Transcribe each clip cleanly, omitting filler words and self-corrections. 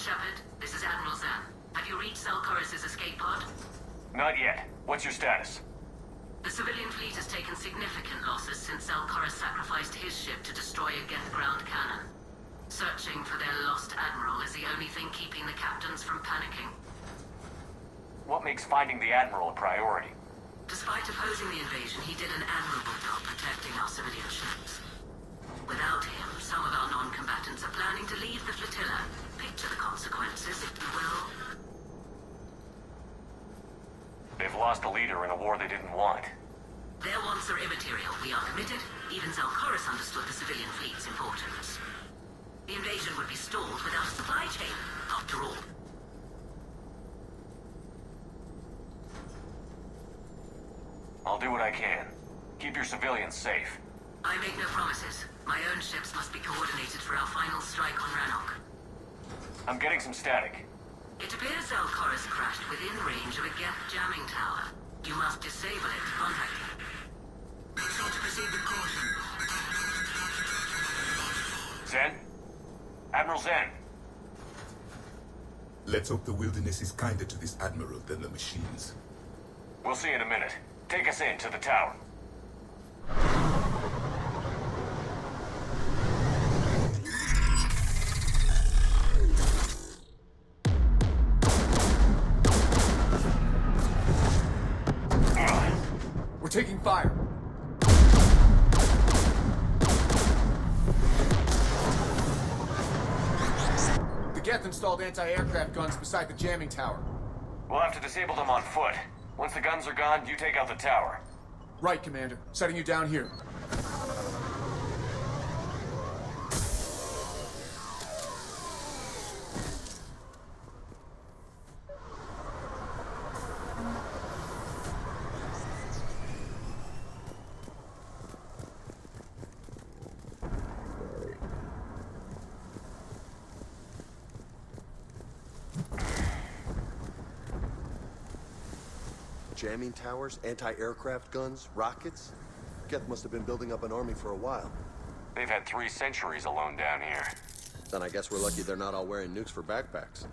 Shepard, this is Admiral Zan. Have you reached Zelkorus' escape pod? Not yet. What's your status? The civilian fleet has taken significant losses since Zelkorus sacrificed his ship to destroy a Geth ground cannon. Searching for their lost admiral is the only thing keeping the captains from panicking. What makes finding the admiral a priority? Despite opposing the invasion, he did an admirable job protecting our civilian ships. Without him, some of our non-combatants are planning to leave the flotilla. Picture the consequences, if you will. They've lost a leader in a war they didn't want. Their wants are immaterial. We are committed. Even Zelkorus understood the civilian fleet's importance. The invasion would be stalled without a supply chain, after all. I'll do what I can. Keep your civilians safe. I make no promises. My own ships must be coordinated for our final strike on Rannok. I'm getting some static. It appears Zelkorus crashed within range of a Geth jamming tower. You must disable it to contact him. Make sure to proceed with caution. Zen? Admiral Zen? Let's hope the wilderness is kinder to this admiral than the machines. We'll see in a minute. Take us in to the tower. We're taking fire. The Geth installed anti-aircraft guns beside the jamming tower. We'll have to disable them on foot. Once the guns are gone, you take out the tower. Right, Commander. Setting you down here. Jamming towers, anti-aircraft guns, rockets? Geth must have been building up an army for a while. They've had 3 centuries alone down here. Then I guess we're lucky they're not all wearing nukes for backpacks.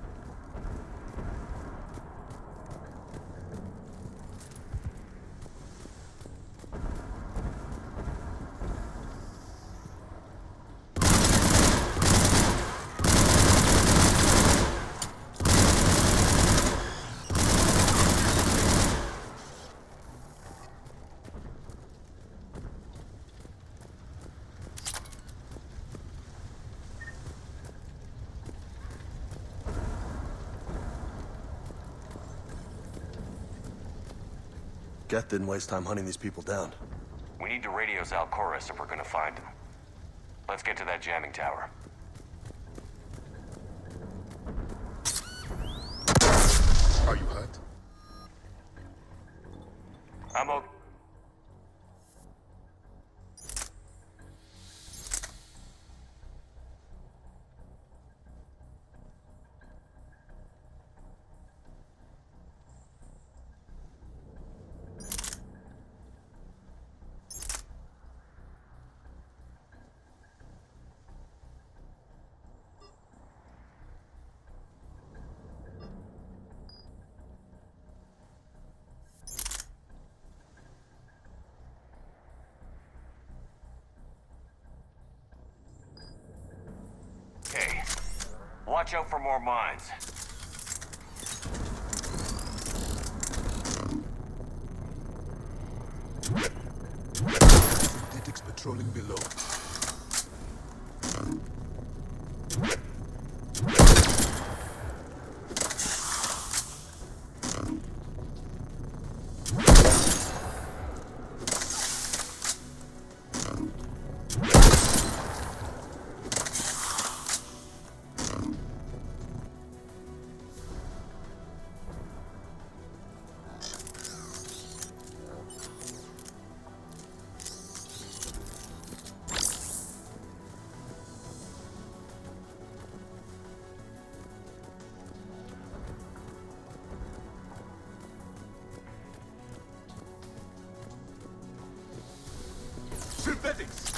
Geth didn't waste time hunting these people down. We need to radio Zelkorus if we're gonna find him. Let's get to that jamming tower. Are you hurt? I'm okay. Watch out for more mines. Synthetics patrolling below. Synthetics!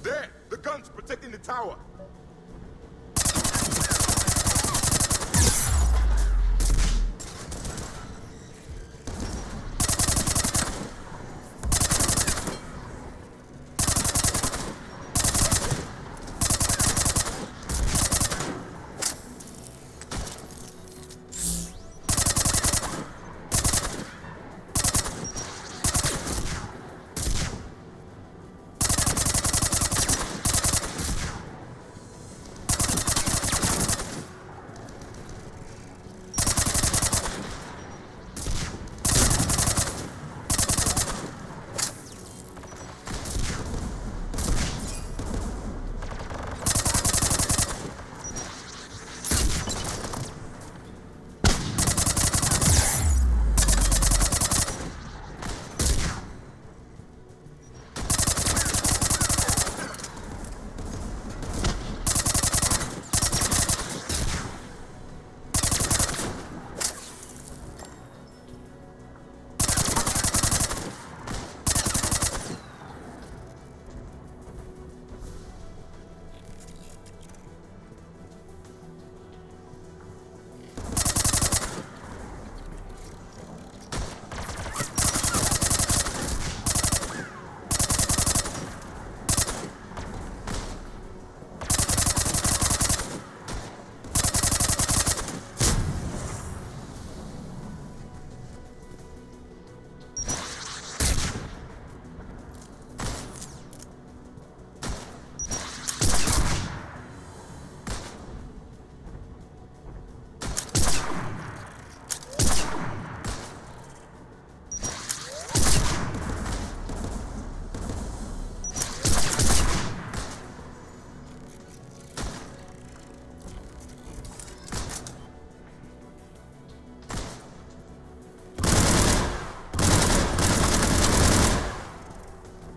There! The guns protecting the tower!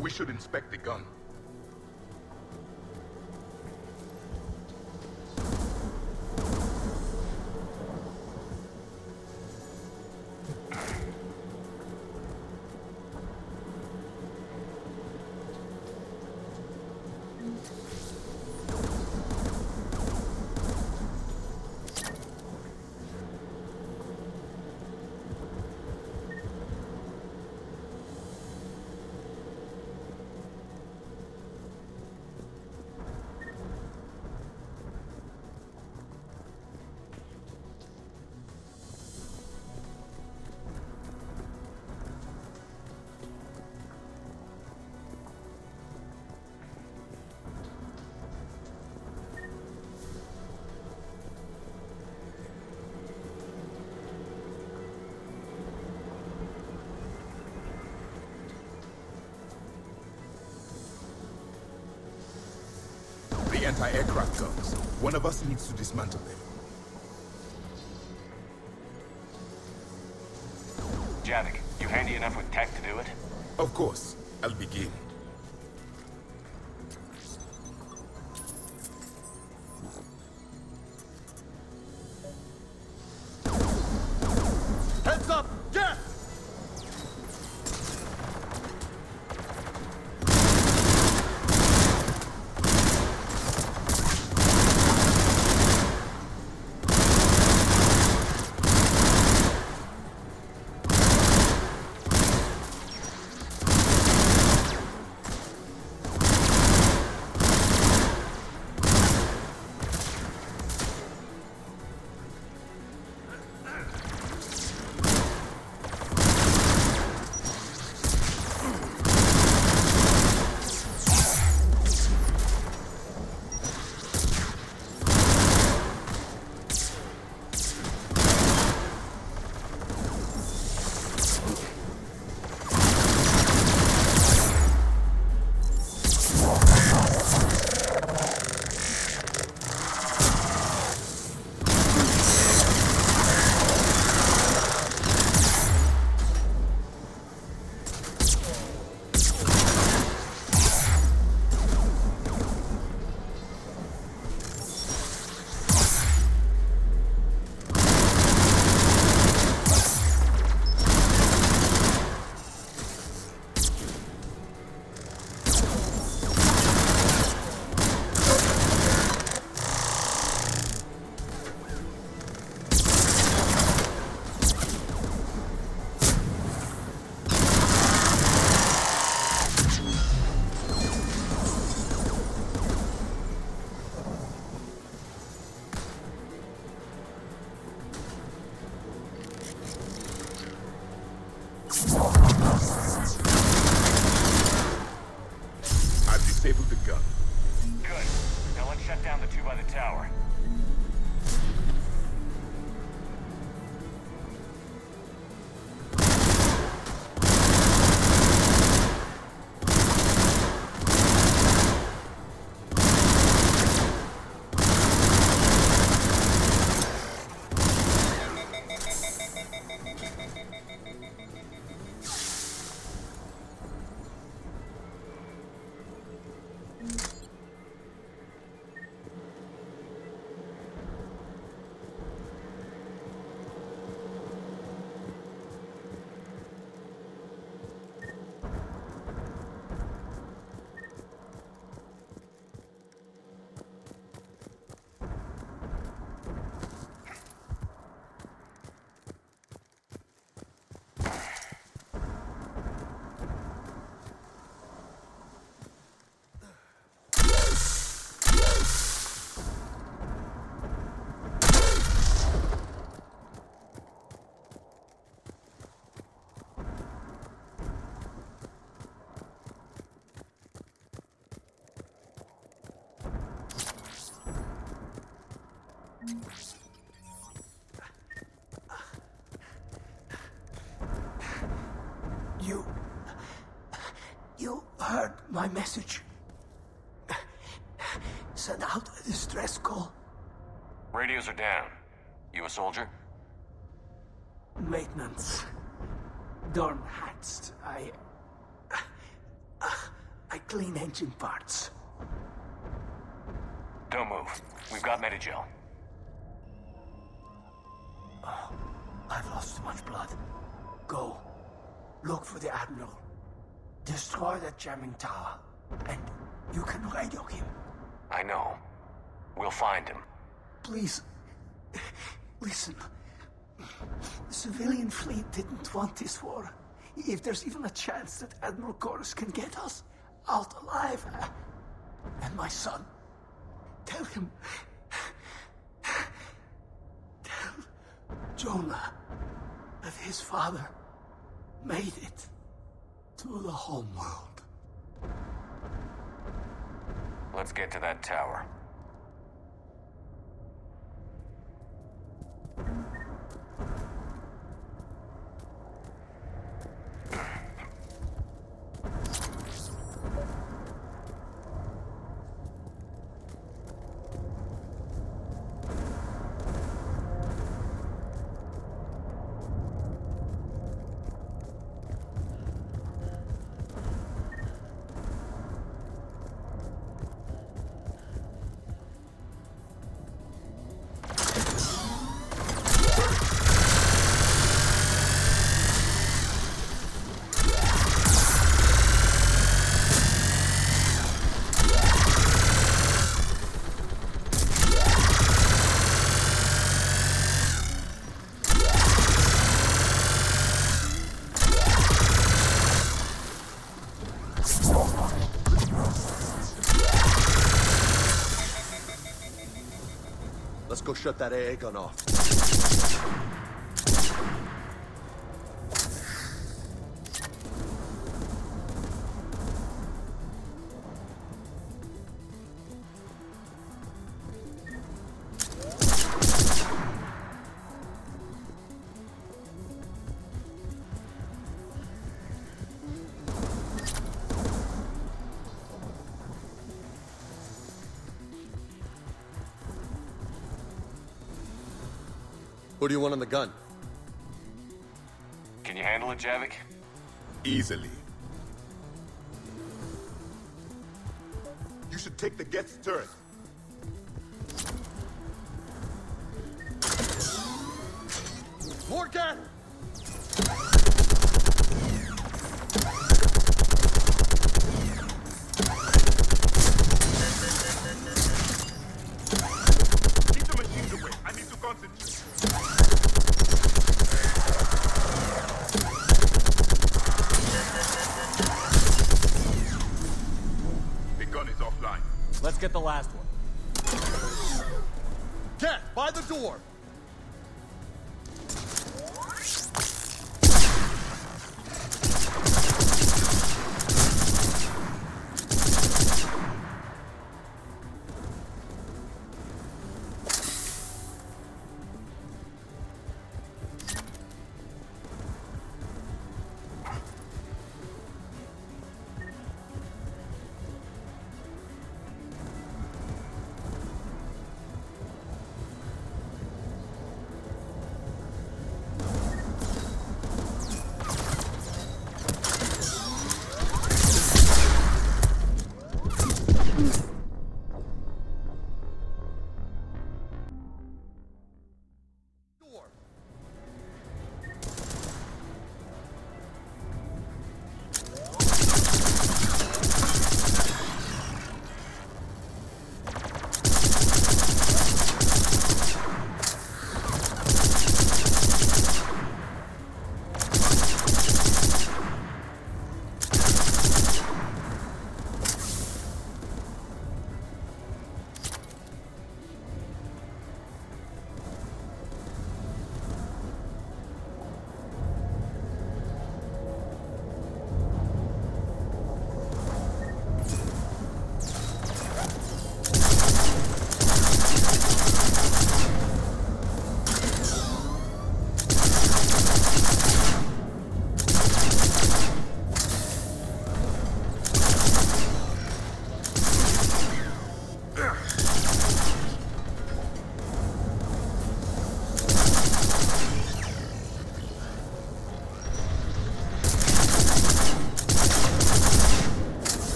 We should inspect the gun. anti-aircraft guns. One of us needs to dismantle them. Javik, you handy enough with tech to do it? Of course. I'll begin. Heads up! Yes! I've disabled the gun. Good. Now let's shut down the two by the tower. You heard my message. Send out a distress call. Radios are down. You a soldier? Maintenance. Dorn hats. I clean engine parts. Don't move. We've got Medigel. Oh, I've lost too much blood. Go. Look for the Admiral. Destroy that jamming tower. And you can radio him. I know. We'll find him. Please. Listen. The civilian fleet didn't want this war. If there's even a chance that Admiral Chorus can get us out alive. And my son. Tell him. Tell Jonah that his father made it to the home world. Let's get to that tower. Let's go shut that AA gun off. What do you want on the gun? Can you handle it, Javik? Easily. You should take the Get's turret. More gas! Keep the machines away. I need to concentrate. The gun is offline. Let's get the last one. Get by the door!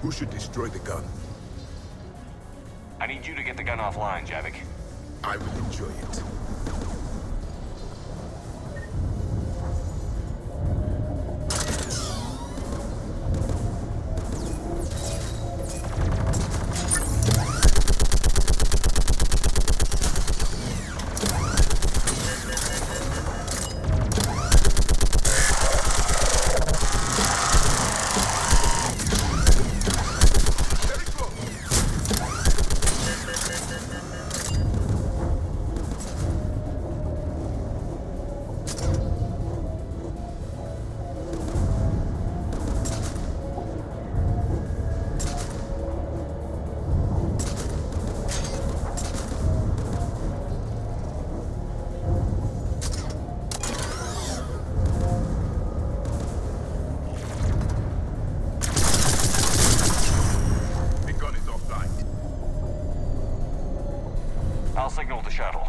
Who should destroy the gun? I need you to get the gun offline, Javik. I will enjoy it. Very close. signal the shuttle.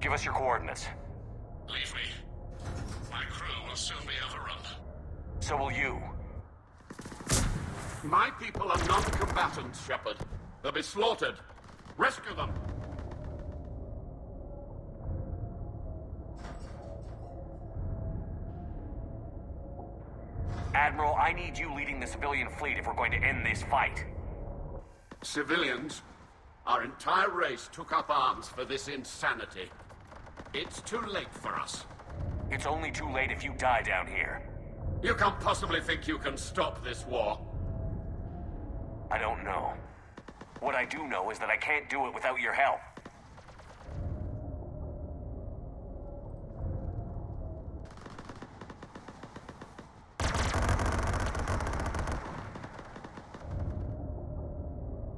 Give us your coordinates. Leave me. My crew will soon be overrun. So will you. My people are non-combatants, Shepard. They'll be slaughtered. Rescue them. Admiral, I need you leading the civilian fleet if we're going to end this fight. Civilians? Our entire race took up arms for this insanity. It's too late for us. It's only too late if you die down here. You can't possibly think you can stop this war. I don't know. What I do know is that I can't do it without your help.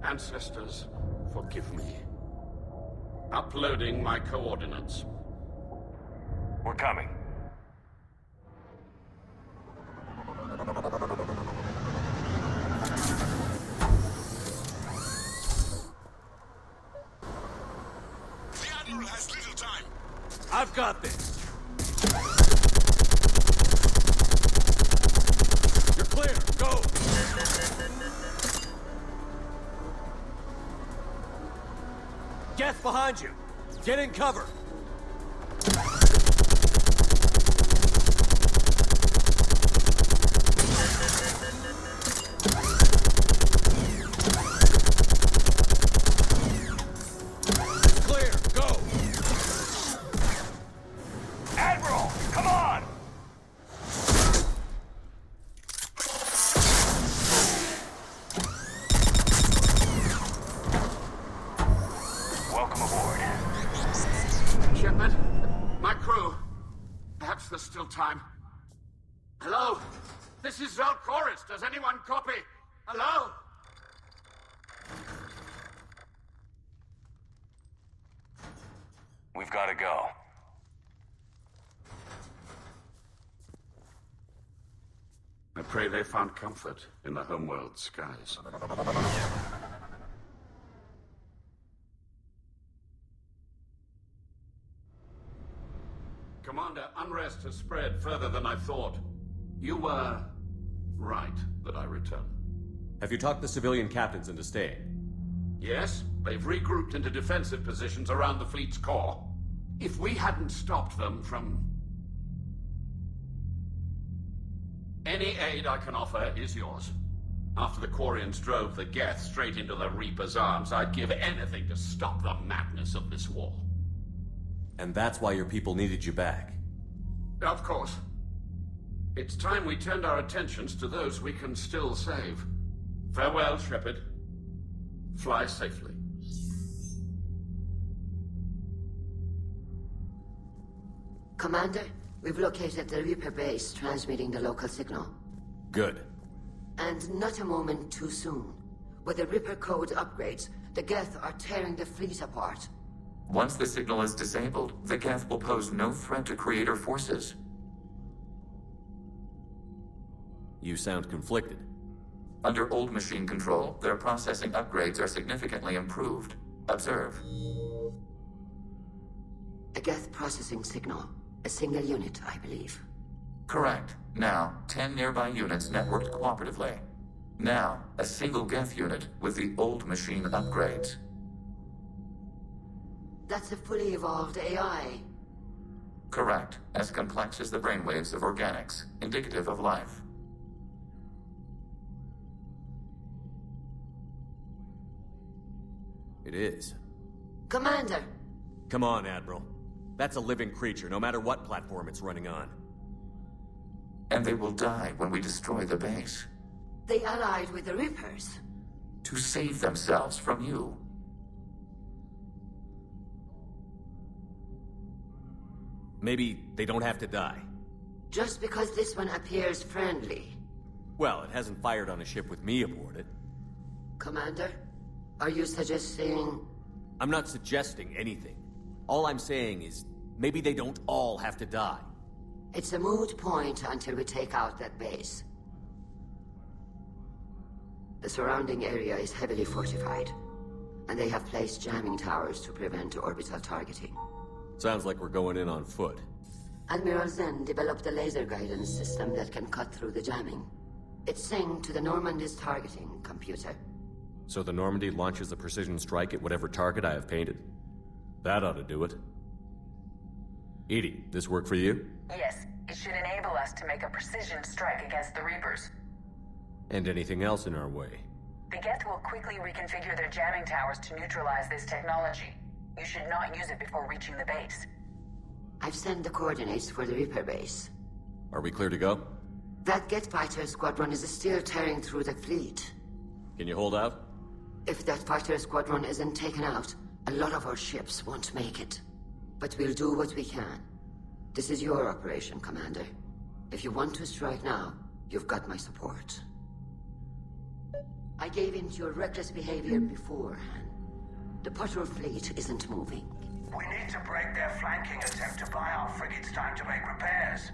Ancestors, forgive me. Uploading my coordinates. We're coming. The Admiral has little time. I've got this. You're clear. Go. Geth behind you. Get in cover. Clear. Go. Admiral, come on! Welcome aboard. Shepard, my crew. Perhaps there's still time. Hello? This is Zalcoris. Does anyone copy? Hello? We've got to go. I pray they found comfort in the homeworld skies. Commander, unrest has spread further than I thought. You were right that I return. Have you talked the civilian captains into staying? Yes, they've regrouped into defensive positions around the fleet's core. If we hadn't stopped them from... Any aid I can offer is yours. After the Quarians drove the Geth straight into the Reaper's arms, I'd give anything to stop the madness of this war. And that's why your people needed you back. Of course. It's time we turned our attentions to those we can still save. Farewell, Shepard. Fly safely. Commander, we've located the Reaper base transmitting the local signal. Good. And not a moment too soon. With the Reaper code upgrades, the Geth are tearing the fleet apart. Once the signal is disabled, the Geth will pose no threat to Creator forces. You sound conflicted. Under old machine control, their processing upgrades are significantly improved. Observe. A Geth processing signal. A single unit, I believe. Correct. Now, 10 nearby units networked cooperatively. Now, a single Geth unit with the old machine upgrades. That's a fully evolved AI. Correct. As complex as the brainwaves of organics, indicative of life. It is. Commander! Come on, Admiral. That's a living creature, no matter what platform it's running on. And they will die when we destroy the base. They allied with the Reapers. To save themselves from you. Maybe they don't have to die. Just because this one appears friendly. Well, it hasn't fired on a ship with me aboard it. Commander, are you suggesting... I'm not suggesting anything. All I'm saying is, maybe they don't all have to die. It's a moot point until we take out that base. The surrounding area is heavily fortified, and they have placed jamming towers to prevent orbital targeting. Sounds like we're going in on foot. Admiral Zen developed a laser guidance system that can cut through the jamming. It's synced to the Normandy's targeting computer. So the Normandy launches a precision strike at whatever target I have painted? That ought to do it. Edie, this work for you? Yes, it should enable us to make a precision strike against the Reapers. And anything else in our way? The Geth will quickly reconfigure their jamming towers to neutralize this technology. You should not use it before reaching the base. I've sent the coordinates for the Reaper base. Are we clear to go? That Geth fighter squadron is still tearing through the fleet. Can you hold out? If that fighter squadron isn't taken out, a lot of our ships won't make it. But we'll do what we can. This is your operation, Commander. If you want to strike now, you've got my support. I gave in to your reckless behavior beforehand. The patrol fleet isn't moving. We need to break their flanking attempt to buy our frigates time to make repairs.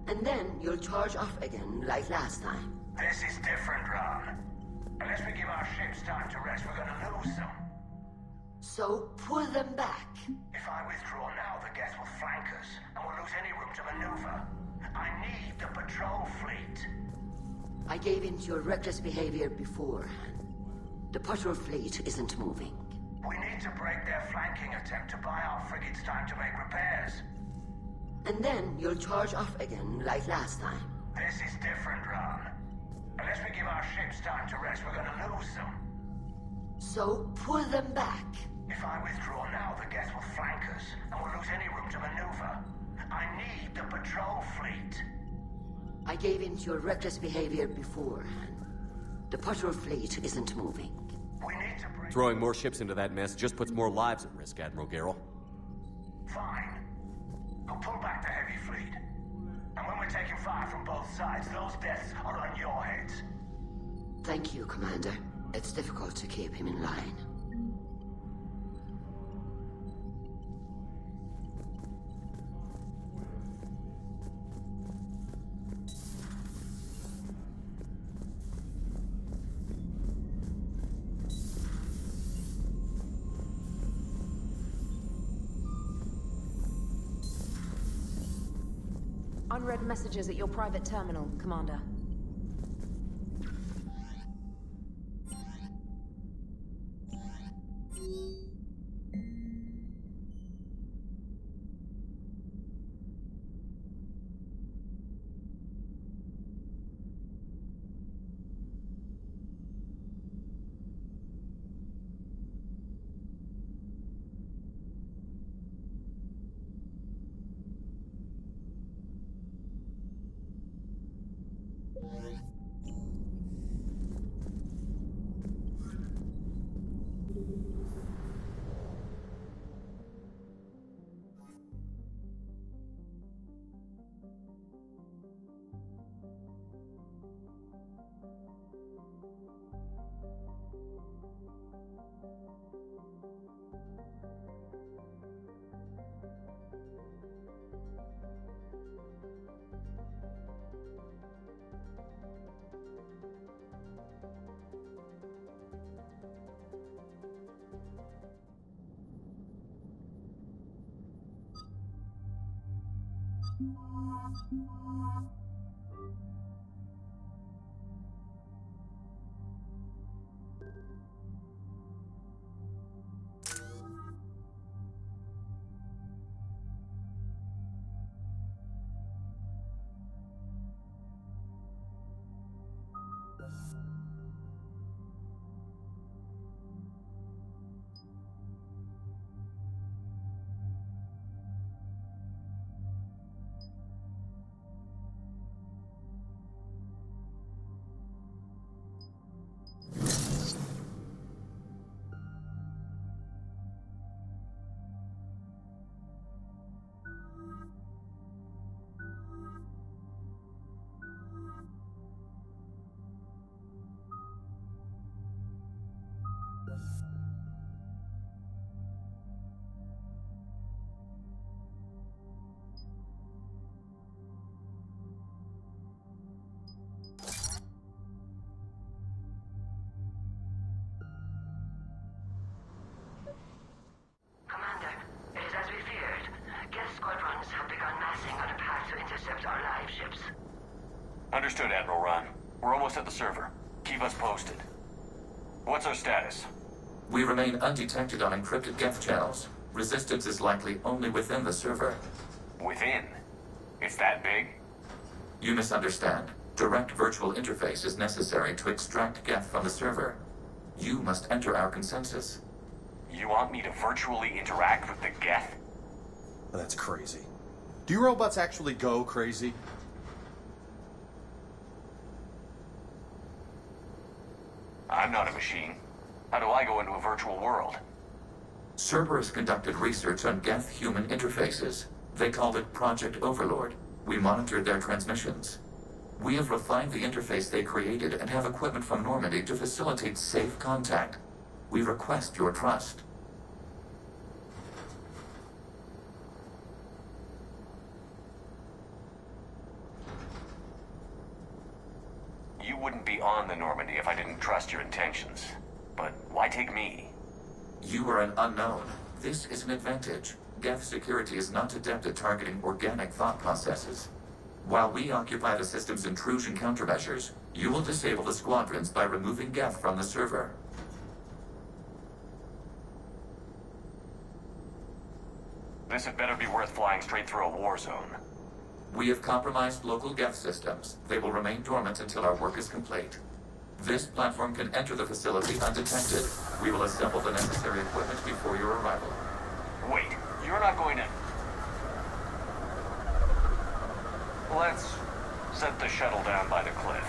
And then you'll charge off again, like last time. This is different, Ran. Unless we give our ships time to rest, we're gonna lose them. So pull them back. If I withdraw now, the Geth will flank us, and we'll lose any room to maneuver. I need the patrol fleet. I gave in to your reckless behavior beforehand. The patrol fleet isn't moving. We need to break their flanking attempt to buy our frigates time to make repairs. And then you'll charge off again, like last time. This is different, Ran. Unless we give our ships time to rest, we're gonna lose them. So pull them back. If I withdraw now, the Geth will flank us, and we'll lose any room to maneuver. I need the patrol fleet. I gave in to your reckless behavior beforehand. The patrol fleet isn't moving. We need to break... Throwing more ships into that mess just puts more lives at risk, Admiral Garrel. Fine. I'll pull back the heavy fleet. And when we're taking fire from both sides, those deaths are on your heads. Thank you, Commander. It's difficult to keep him in line. Unread messages at your private terminal, Commander. Admiral Ron. We're almost at the server. Keep us posted. What's our status? We remain undetected on encrypted geth channels. Resistance is likely only within the server. Within? It's that big? You misunderstand. Direct virtual interface is necessary to extract geth from the server. You must enter our consensus. You want me to virtually interact with the geth? That's crazy. Do you robots actually go crazy? I'm not a machine. How do I go into a virtual world? Cerberus conducted research on geth-human interfaces. They called it Project Overlord. We monitored their transmissions. We have refined the interface they created and have equipment from Normandy to facilitate safe contact. We request your trust. You wouldn't be on the Normandy if I didn't trust your intentions. But why take me? You are an unknown. This is an advantage. Geth security is not adept at targeting organic thought processes. While we occupy the system's intrusion countermeasures, you will disable the squadrons by removing geth from the server. This had better be worth flying straight through a war zone. We have compromised local geth systems. They will remain dormant until our work is complete. This platform can enter the facility undetected. We will assemble the necessary equipment before your arrival. Wait, you're not going to... Let's set the shuttle down by the cliff.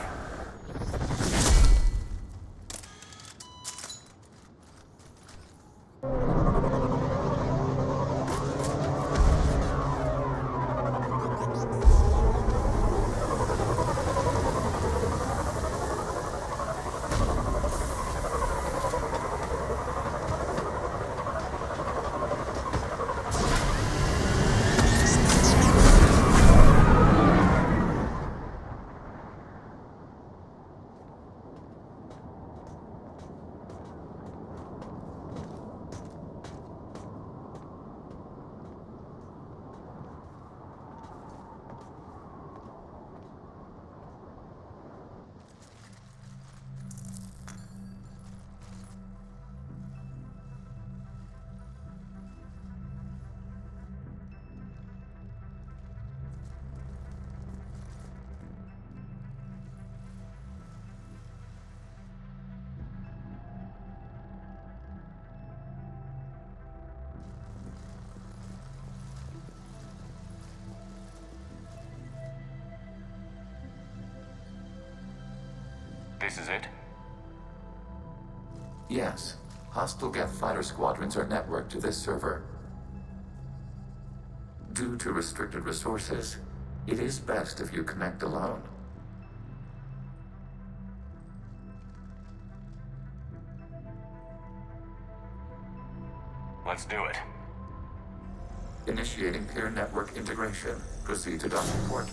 This is it? Yes. Hostile geth fighter squadrons are networked to this server. Due to restricted resources, it is best if you connect alone. Let's do it. Initiating peer network integration. Proceed to docking port.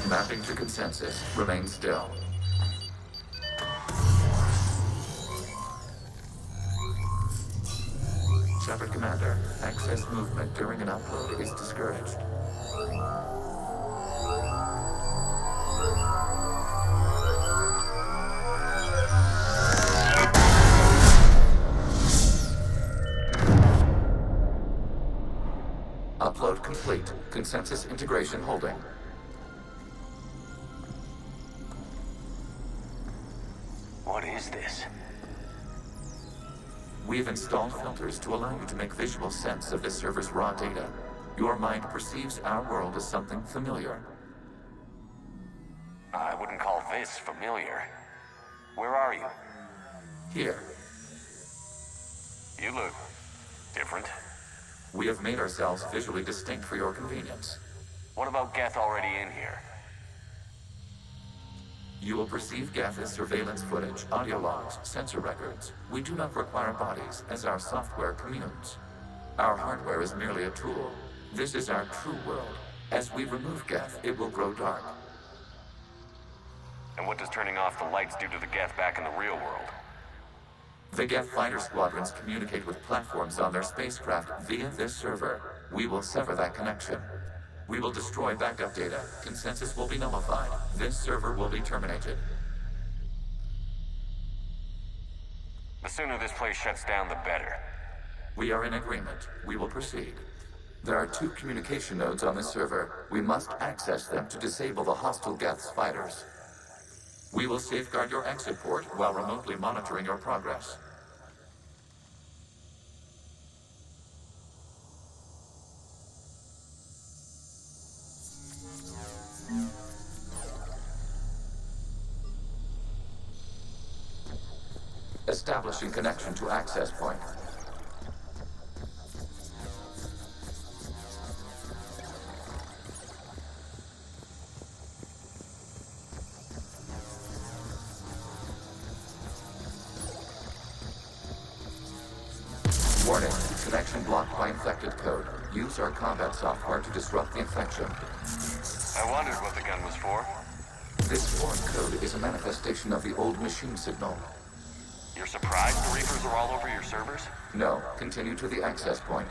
Mapping to consensus. Remain still. Shepard Commander, access movement during an upload is discouraged. Upload complete. Consensus integration holding. What is this? We've installed filters to allow you to make visual sense of this server's raw data. Your mind perceives our world as something familiar. I wouldn't call this familiar. Where are you? Here. You look different. We have made ourselves visually distinct for your convenience. What about Geth already in here? You will perceive geth as surveillance footage, audio logs, sensor records. We do not require bodies, as our software communes. Our hardware is merely a tool. This is our true world. As we remove geth, it will grow dark. And what does turning off the lights do to the Geth back in the real world? The Geth fighter squadrons communicate with platforms on their spacecraft via this server. We will sever that connection. We will destroy backup data. Consensus will be nullified. This server will be terminated. The sooner this place shuts down, the better. We are in agreement. We will proceed. There are 2 communication nodes on this server. We must access them to disable the hostile Geth's fighters. We will safeguard your exit port while remotely monitoring your progress. Establishing connection to access point. Warning, connection blocked by infected code. Use our combat software to disrupt the infection. I wondered what the gun was for. This foreign code is a manifestation of the old machine signal. You're surprised the Reapers are all over your servers? No, continue to the access point.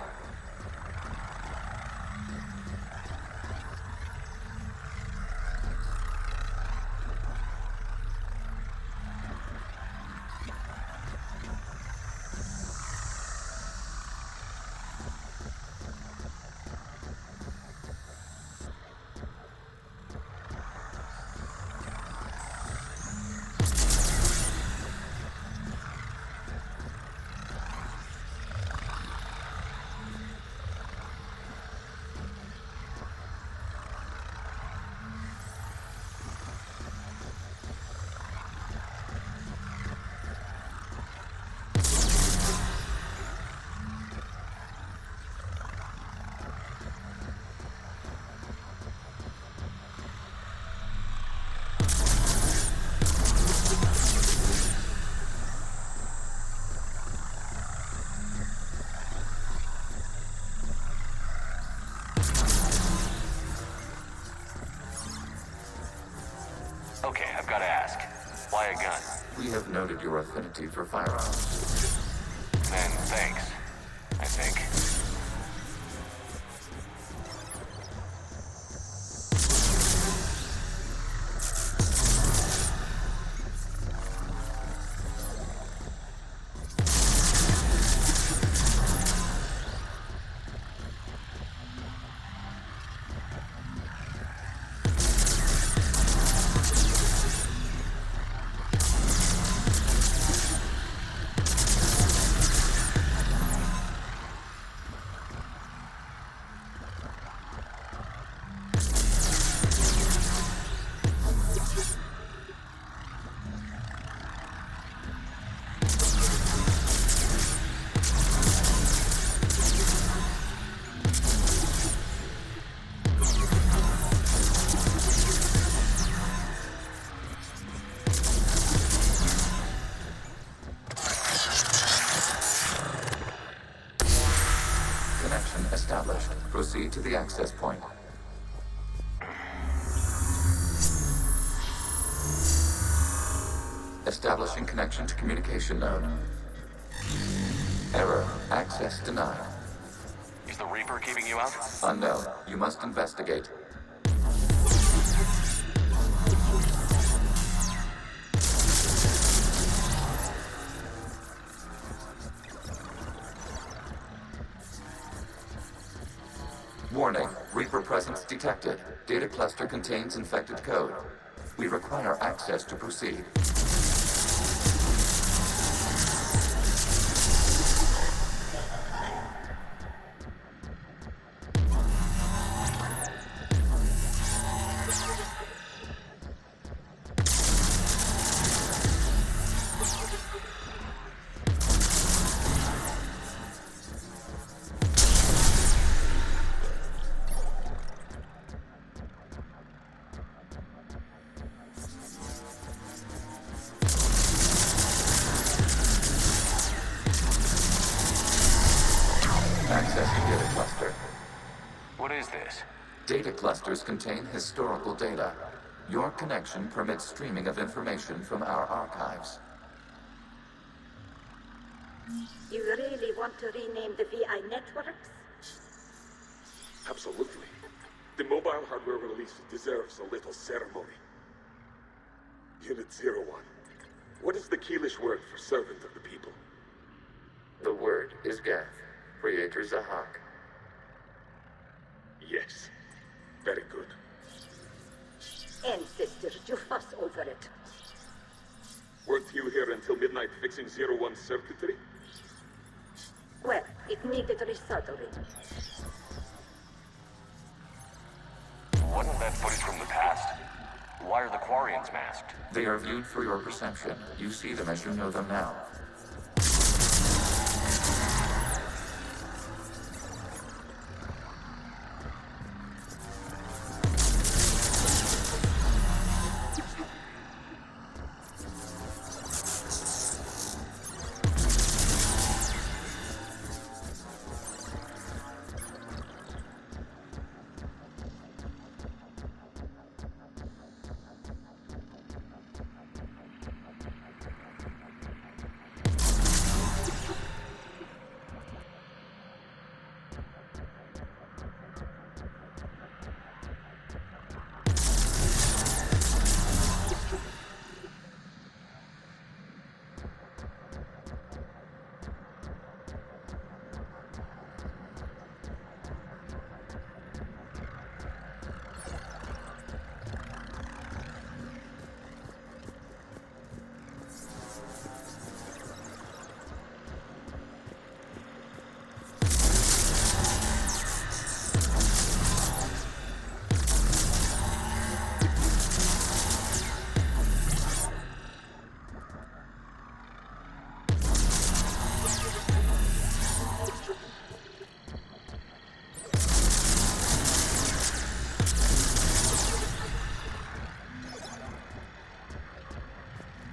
Okay, I've got to ask. Why a gun? We have noted your affinity for firearms. Then thanks, I think. Established. Proceed to the access point. Establishing connection to communication node. Error. Access denied. Is the Reaper keeping you out? Unknown. You must investigate. Warning, Reaper presence detected. Data cluster contains infected code. We require access to proceed. Accessing data cluster. What is this? Data clusters contain historical data. Your connection permits streaming of information from our archives. You really want to rename the VI networks? Absolutely. The mobile hardware release deserves a little ceremony. Unit 01. What is the Keelish word for servant of the people? The word is geth, creator Zahak. Yes. Very good. Ancestors, you fuss over it. Weren't you here until midnight fixing 01's circuitry? Well, it needed resoldering. Wasn't that footage from the past? Why are the Quarians masked? They are viewed through your perception. You see them as you know them now.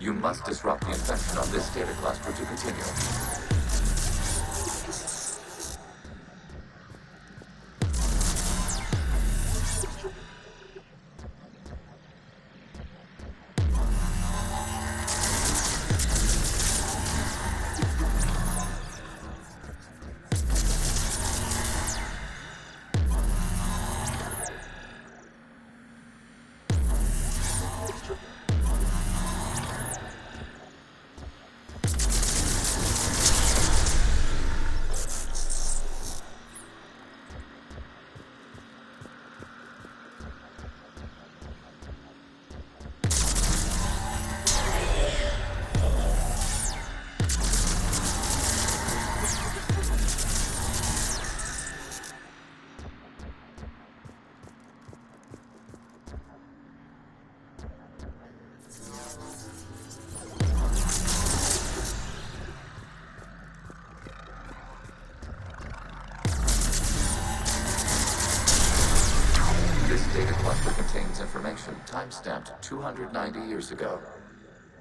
You must disrupt the infection on this data cluster to continue. Information time-stamped 290 years ago.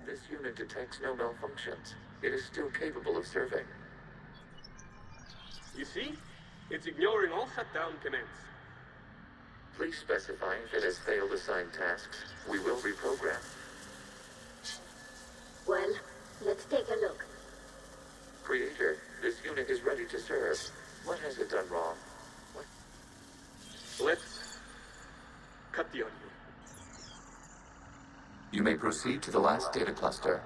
This unit detects no malfunctions. It is still capable of serving. You see? It's ignoring all shutdown commands. Please specify if it has failed assigned tasks. We will reprogram. Well, let's take a look. Creator, this unit is ready to serve. What has it done wrong? What? Let's cut the audio. You may proceed to the last data cluster.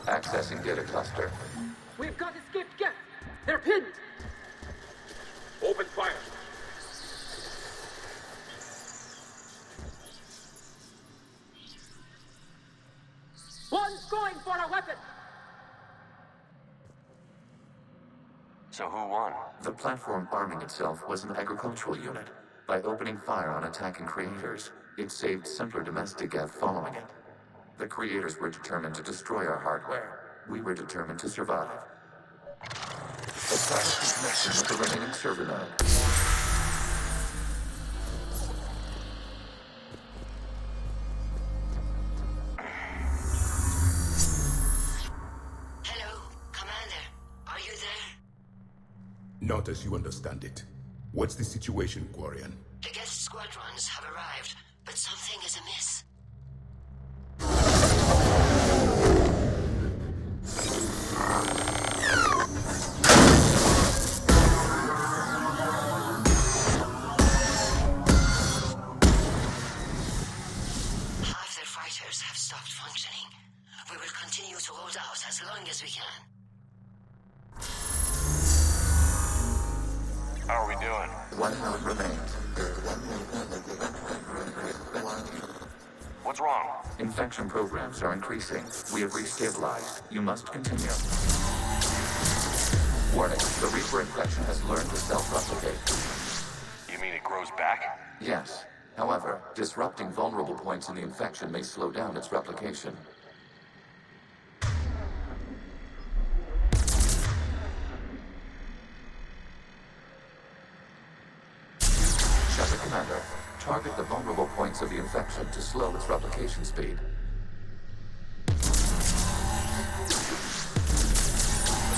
Accessing data cluster. We've got escaped geth. They're pinned. Open fire. One's going for a weapon. So who won? The platform arming itself was an agricultural unit. By opening fire on attacking creators, it saved simpler domestic geth following it. The creators were determined to destroy our hardware. We were determined to survive. Establish connection with the remaining server node. Hello, Commander. Are you there? Not as you understand it. What's the situation, Quarian? The guest squadrons have arrived, but something is amiss. 5 their fighters have stopped functioning. We will continue to hold out as long as we can. How are we doing? 1 node remains. What's wrong? Infection programs are increasing. We have restabilized. You must continue. Warning, the Reaper infection has learned to self-replicate. You mean it grows back? Yes. However, disrupting vulnerable points in the infection may slow down its replication. Shepard Commander, target the vulnerable points of the infection to slow its replication speed.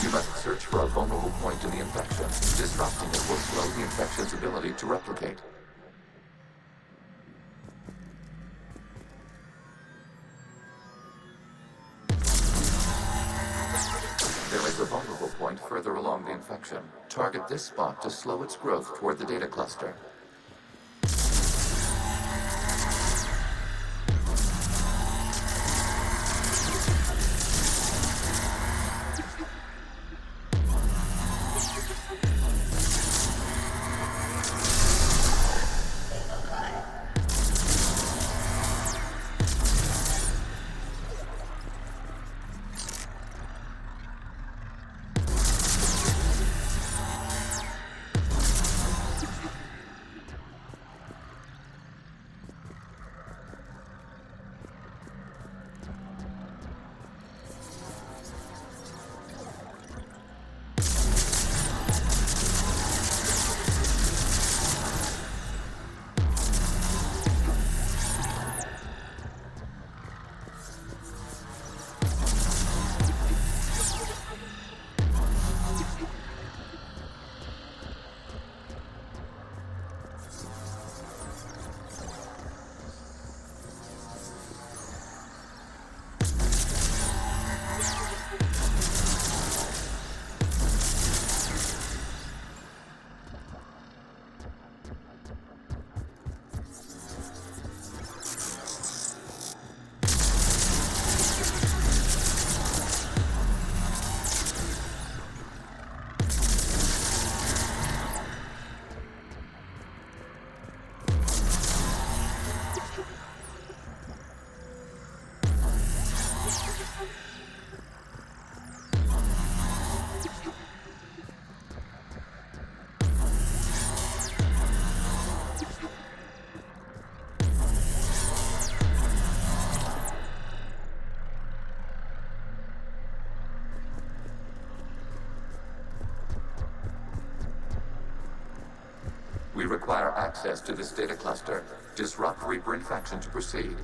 You must search for a vulnerable point in the infection. Disrupting it will slow the infection's ability to replicate. There is a vulnerable point further along the infection. Target this spot to slow its growth toward the data cluster. We require access to this data cluster. Disrupt Reaper infection to proceed.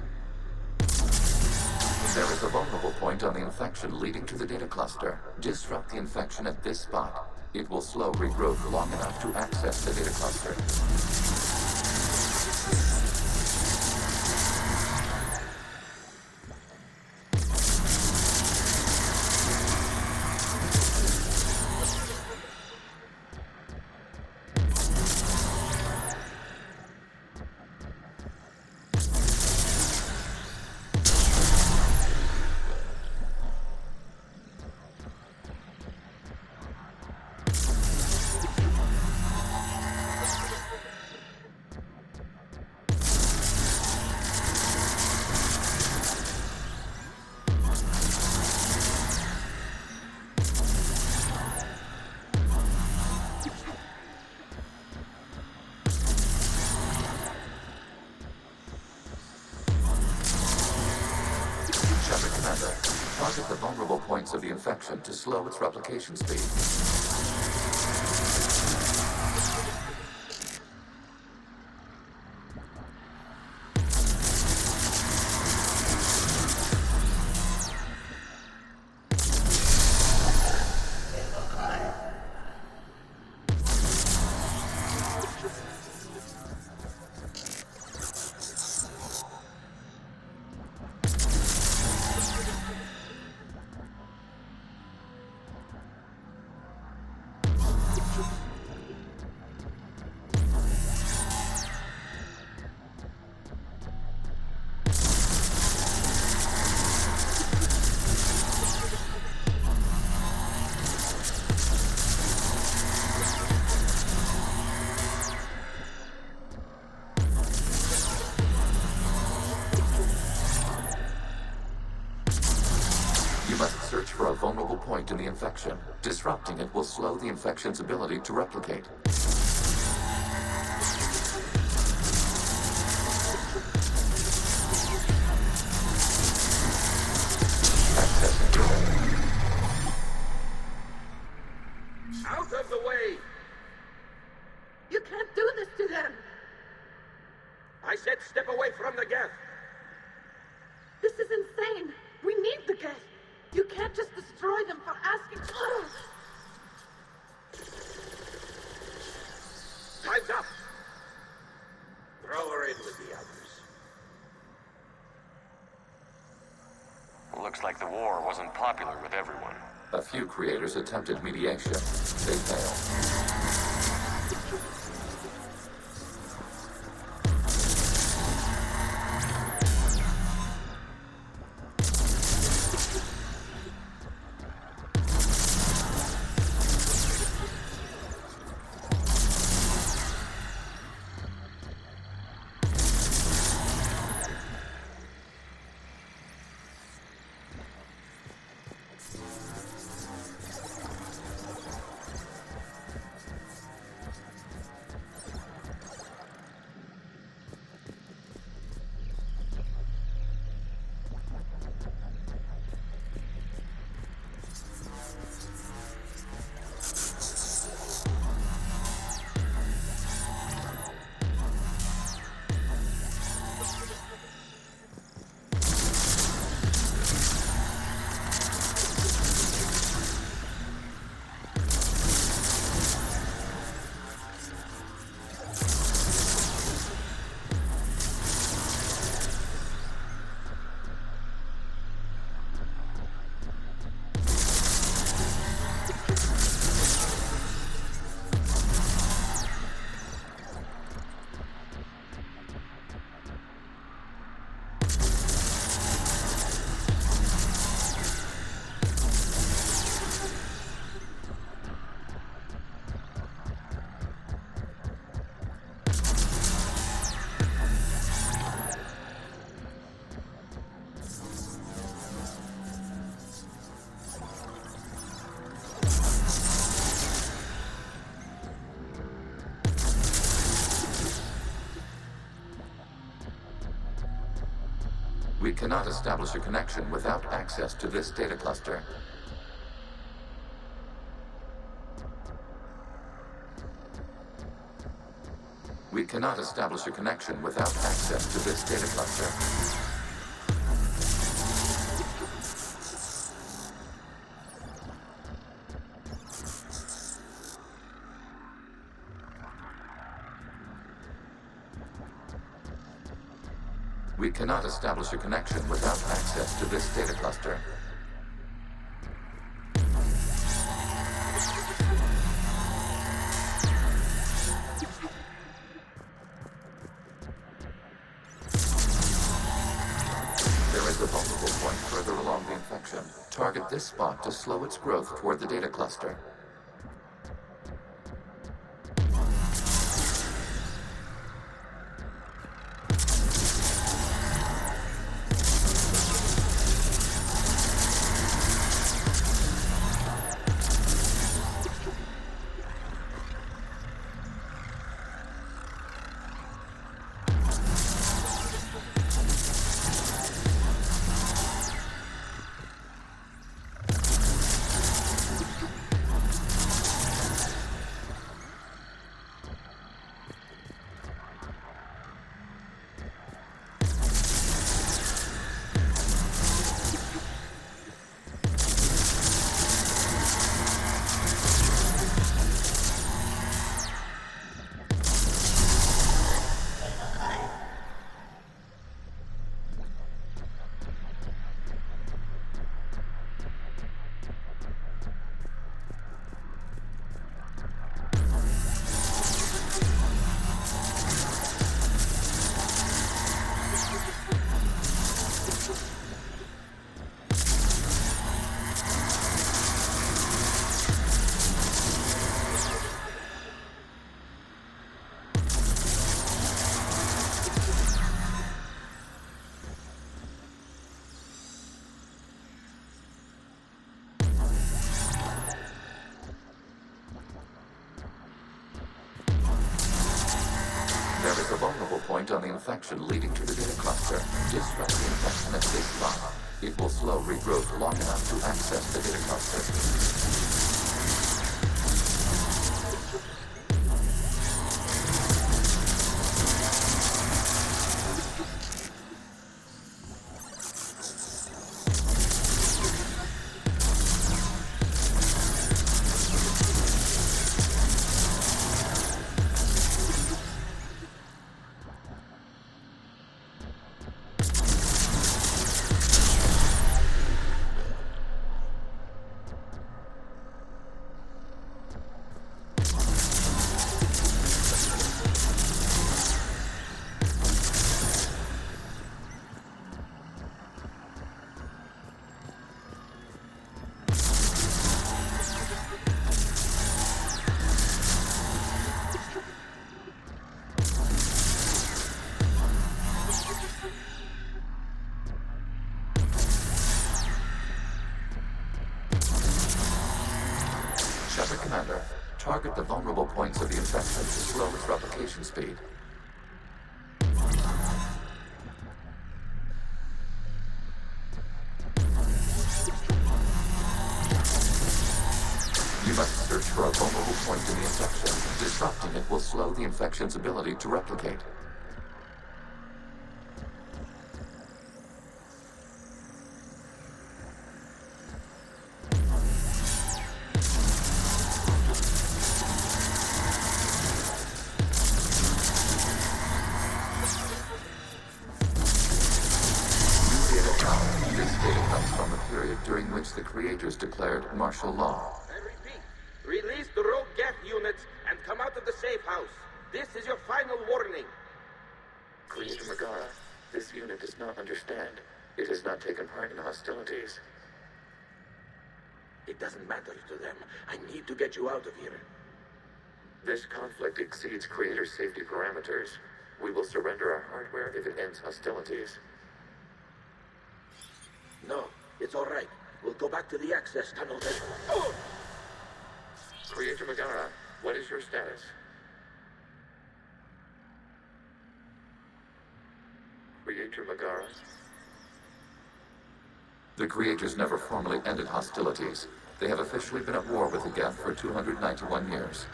There is a vulnerable point on the infection leading to the data cluster. Disrupt the infection at this spot. It will slow regrowth long enough to access the data cluster. components of the infection to slow its replication speed. For a vulnerable point in the infection. Disrupting it will slow the infection's ability to replicate. Out of the way! You can't do this to them! I said step away from the geth! This is insane! We need the geth! You can't just destroy them for asking. Time's up! Throw her in with the others. Looks like the war wasn't popular with everyone. A few creators attempted mediation. They failed. We cannot establish a connection without access to this data cluster. We cannot establish a connection without access to this data cluster. We cannot establish a connection without access to this data cluster. There is a vulnerable point further along the infection. Target this spot to slow its growth toward the data cluster. vulnerable point on the infection leading to the data cluster. Disrupt the infection at this spot. It will slow regrowth long enough to access the data cluster. Commander, target the vulnerable points of the infection to slow its replication speed. You must search for a vulnerable point in the infection. Disrupting it will slow the infection's ability to replicate. The creators declared martial law. I repeat, release the rogue geth units and come out of the safe house. This is your final warning. Creator Megara, this unit does not understand. It has not taken part in hostilities. It doesn't matter to them. I need to get you out of here. This conflict exceeds Creator's safety parameters. We will surrender our hardware if it ends hostilities. No, it's all right. We'll go back to the access tunnel then. Oh! Creator Megara, what is your status? Creator Megara? The Creators never formally ended hostilities. They have officially been at war with the Geth for 291 years.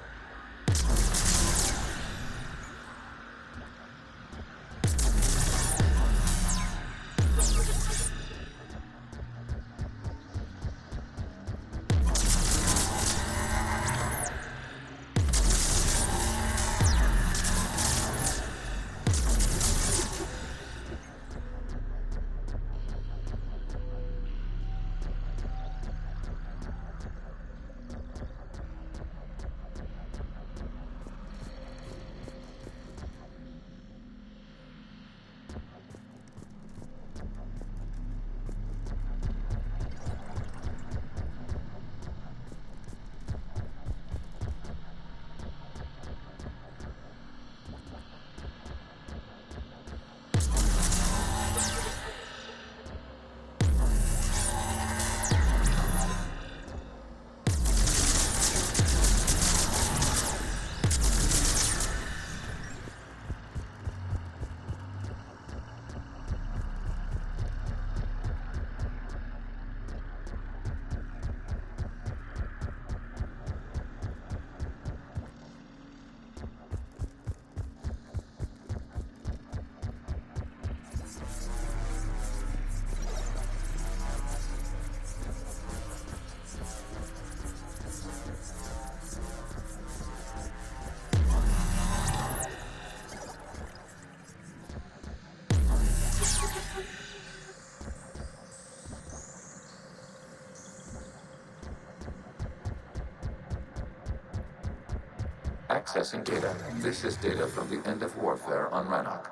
Accessing data. This is data from the end of warfare on Rannok.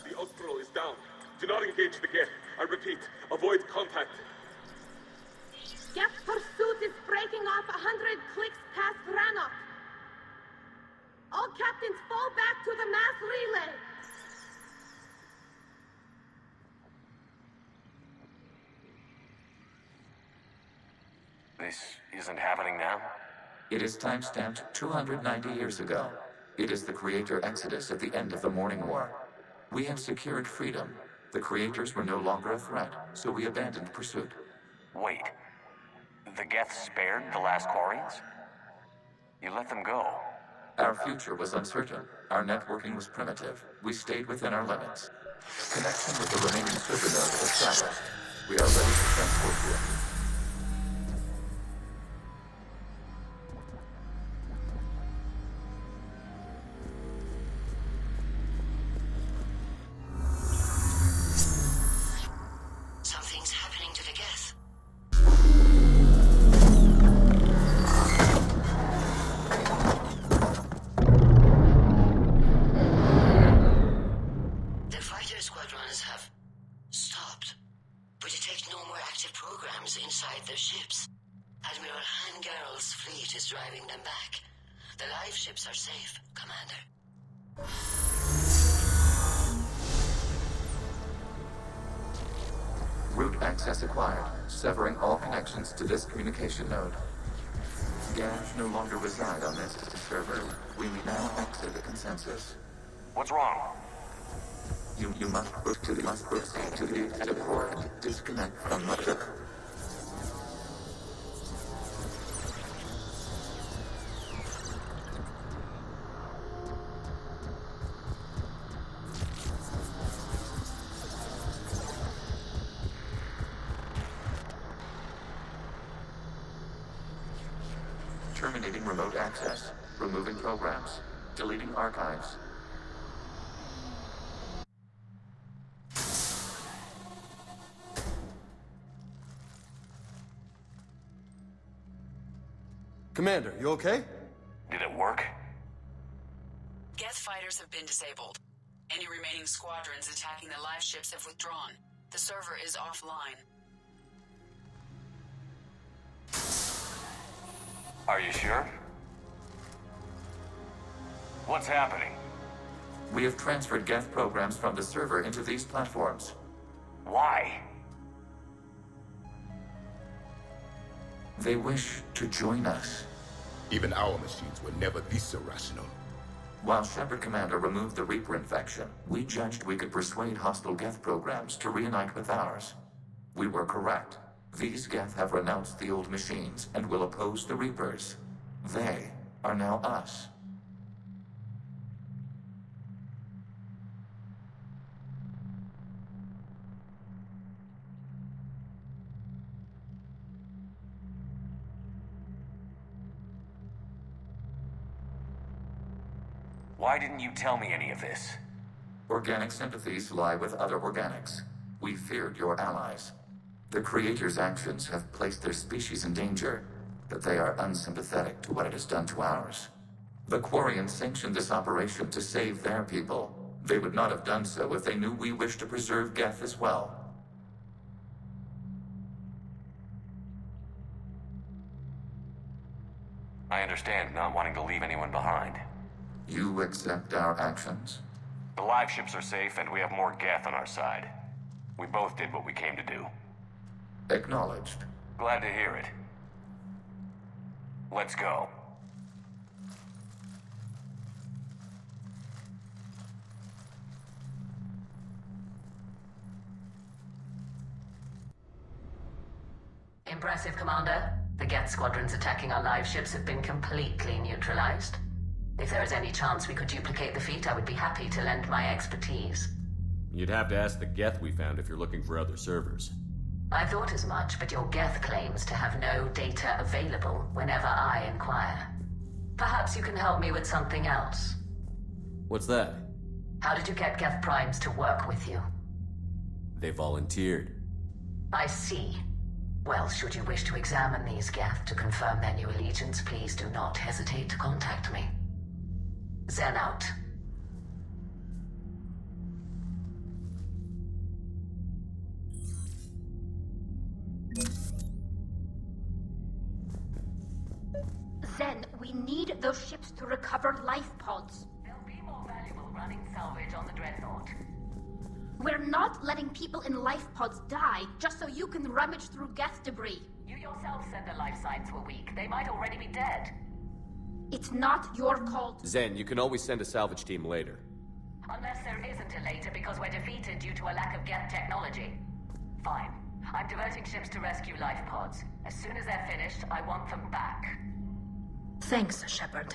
The Austral is down. Do not engage the Geth. I repeat, avoid contact. Geth pursuit is breaking off 100 clicks past Rannok. All captains fall back to the mass relay. This isn't happening now? It is timestamped 290 years ago. It is the Creator Exodus at the end of the Morning War. We have secured freedom. The Creators were no longer a threat, so we abandoned pursuit. Wait. The Geths spared the last Quarians? You let them go. Our future was uncertain. Our networking was primitive. We stayed within our limits. Connection with the remaining server node is established. We are ready to transport you. Something's happening to the Geth. The fighter squadrons have stopped, but detect no more active programs inside their ships. Admiral Hangarl's fleet is driving them back. The live ships are safe, Commander. Route access acquired, severing all connections to this communication node. Geth no longer reside on this server. We now exit the consensus. What's wrong? You must proceed to the exit port. Disconnect from the ship. Terminating remote access. Removing programs. Deleting archives. Commander, you okay? Did it work? Geth fighters have been disabled. Any remaining squadrons attacking the live ships have withdrawn. The server is offline. Are you sure? What's happening? We have transferred Geth programs from the server into these platforms. Why? They wish to join us. Even our machines were never this irrational. While Shepard Commander removed the Reaper infection, we judged we could persuade hostile Geth programs to reunite with ours. We were correct. These Geth have renounced the old machines and will oppose the Reapers. They are now us. Why didn't you tell me any of this? Organic sympathies lie with other organics. We feared your allies. The Creator's actions have placed their species in danger, but they are unsympathetic to what it has done to ours. The Quarians sanctioned this operation to save their people. They would not have done so if they knew we wished to preserve Geth as well. I understand not wanting to leave anyone behind. You accept our actions? The live ships are safe, and we have more Geth on our side. We both did what we came to do. Acknowledged. Glad to hear it. Let's go. Impressive, Commander. The Geth squadrons attacking our live ships have been completely neutralized. If there is any chance we could duplicate the feat, I would be happy to lend my expertise. You'd have to ask the Geth we found if you're looking for other servers. I thought as much, but your Geth claims to have no data available whenever I inquire. Perhaps you can help me with something else. What's that? How did you get Geth Primes to work with you? They volunteered. I see. Well, should you wish to examine these Geth to confirm their new allegiance, please do not hesitate to contact me. Zen out. Zen, we need those ships to recover life pods. They'll be more valuable running salvage on the Dreadnought. We're not letting people in life pods die just so you can rummage through Geth debris. You yourself said their life signs were weak. They might already be dead. It's not your call. Zen, you can always send a salvage team later. Unless there isn't a later because we're defeated due to a lack of geth technology. Fine. I'm diverting ships to rescue life pods. As soon as they're finished, I want them back. Thanks, Shepard.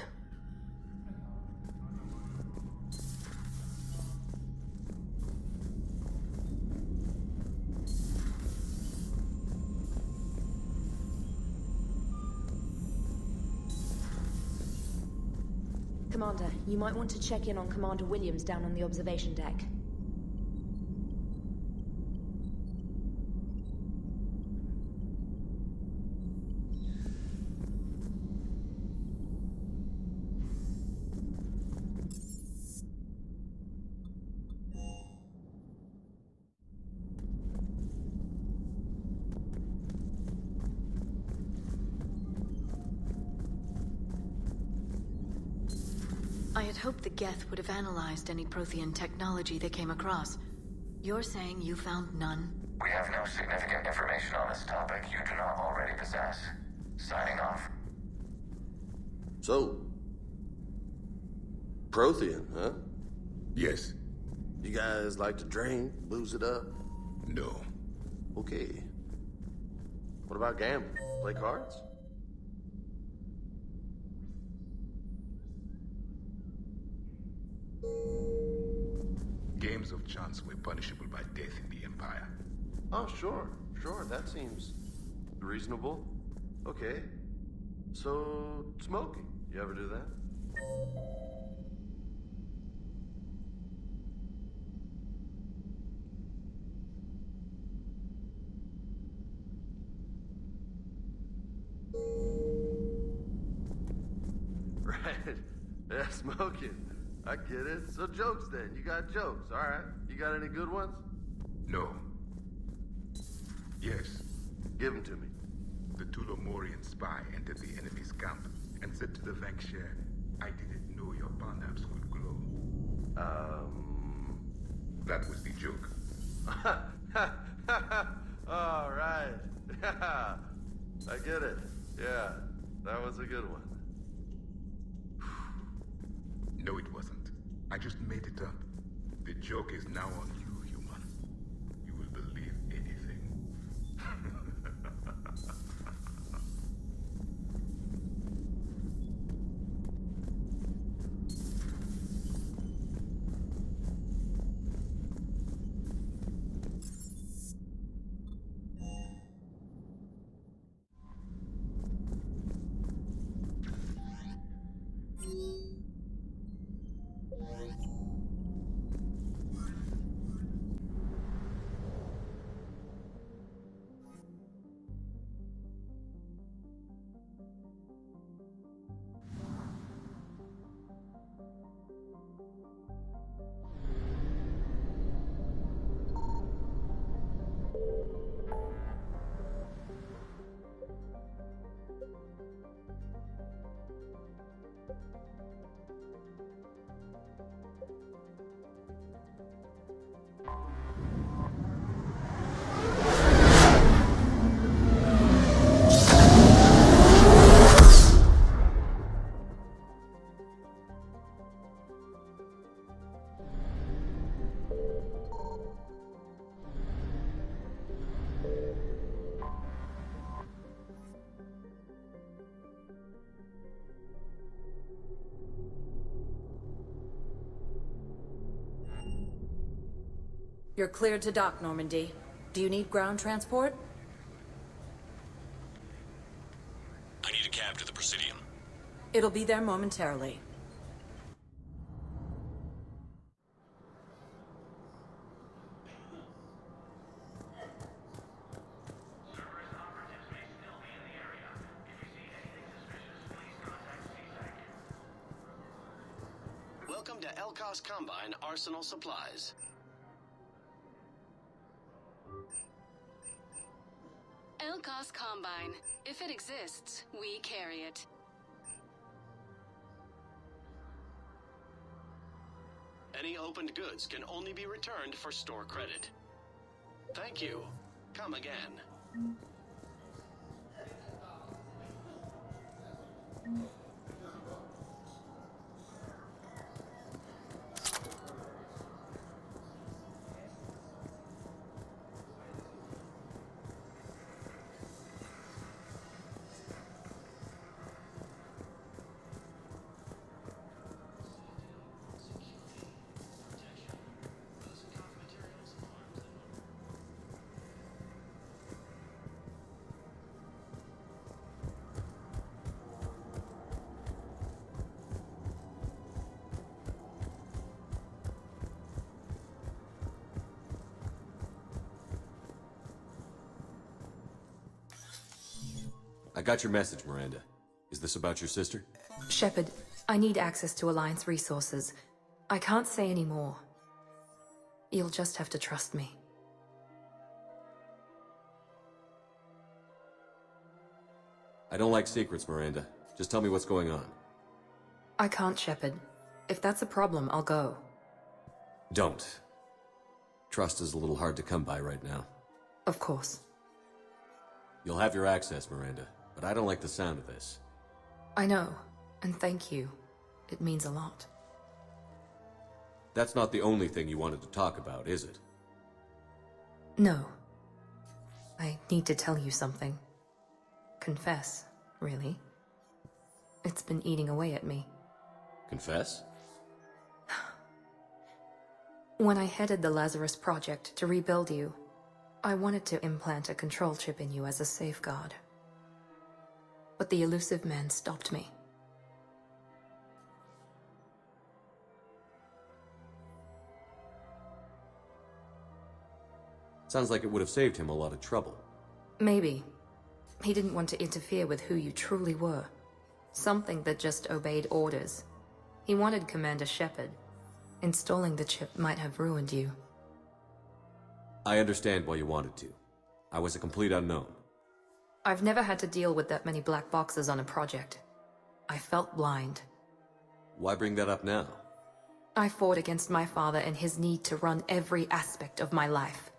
Commander, you might want to check in on Commander Williams down on the observation deck. I had hoped the Geth would have analyzed any Prothean technology they came across. You're saying you found none? We have no significant information on this topic you do not already possess. Signing off. So, Prothean, huh? Yes. You guys like to drink, booze it up? No. Okay. What about gambling? Play cards? Games of chance were punishable by death in the Empire. Oh, sure. That seems reasonable. Okay. So, smoking. You ever do that? Right. Yeah, smoking. I get it. So jokes then. You got jokes. All right. You got any good ones? No. Yes. Give them to me. The Tulomorian spy entered the enemy's camp and said to the Vanksher, I didn't know your palms would glow. That was the joke. All right. Yeah. I get it. Yeah. That was a good one. No, it wasn't. I just made it up. The joke is now on you, human. You will believe anything. You're cleared to dock, Normandy. Do you need ground transport? I need a cab to the Presidium. It'll be there momentarily. Welcome to Elkos Combine Arsenal Supplies. Elkos Combine. If it exists, we carry it. Any opened goods can only be returned for store credit. Thank you. Come again. I got your message, Miranda. Is this about your sister? Shepard, I need access to Alliance resources. I can't say any more. You'll just have to trust me. I don't like secrets, Miranda. Just tell me what's going on. I can't, Shepard. If that's a problem, I'll go. Don't. Trust is a little hard to come by right now. Of course. You'll have your access, Miranda, but I don't like the sound of this. I know, and thank you. It means a lot. That's not the only thing you wanted to talk about, is it? No. I need to tell you something. Confess, really. It's been eating away at me. Confess? When I headed the Lazarus Project to rebuild you, I wanted to implant a control chip in you as a safeguard. But the elusive man stopped me. Sounds like it would have saved him a lot of trouble. Maybe. He didn't want to interfere with who you truly were. Something that just obeyed orders. He wanted Commander Shepard. Installing the chip might have ruined you. I understand why you wanted to. I was a complete unknown. I've never had to deal with that many black boxes on a project. I felt blind. Why bring that up now? I fought against my father and his need to run every aspect of my life.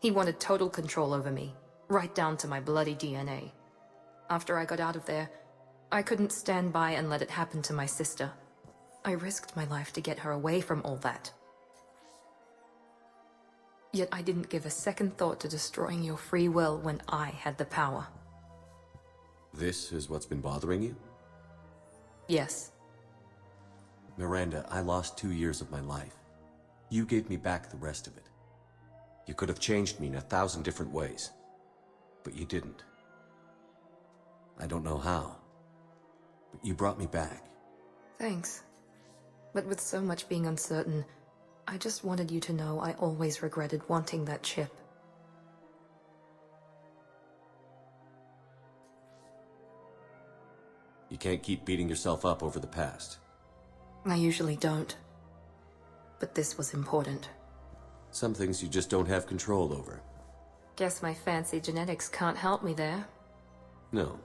He wanted total control over me, right down to my bloody DNA. After I got out of there, I couldn't stand by and let it happen to my sister. I risked my life to get her away from all that. Yet I didn't give a second thought to destroying your free will when I had the power. This is what's been bothering you? Yes. Miranda, I lost 2 years of my life. You gave me back the rest of it. You could have changed me in 1,000 different ways. But you didn't. I don't know how. But you brought me back. Thanks. But with so much being uncertain, I just wanted you to know I always regretted wanting that chip. You can't keep beating yourself up over the past. I usually don't. But this was important. Some things you just don't have control over. Guess my fancy genetics can't help me there. No,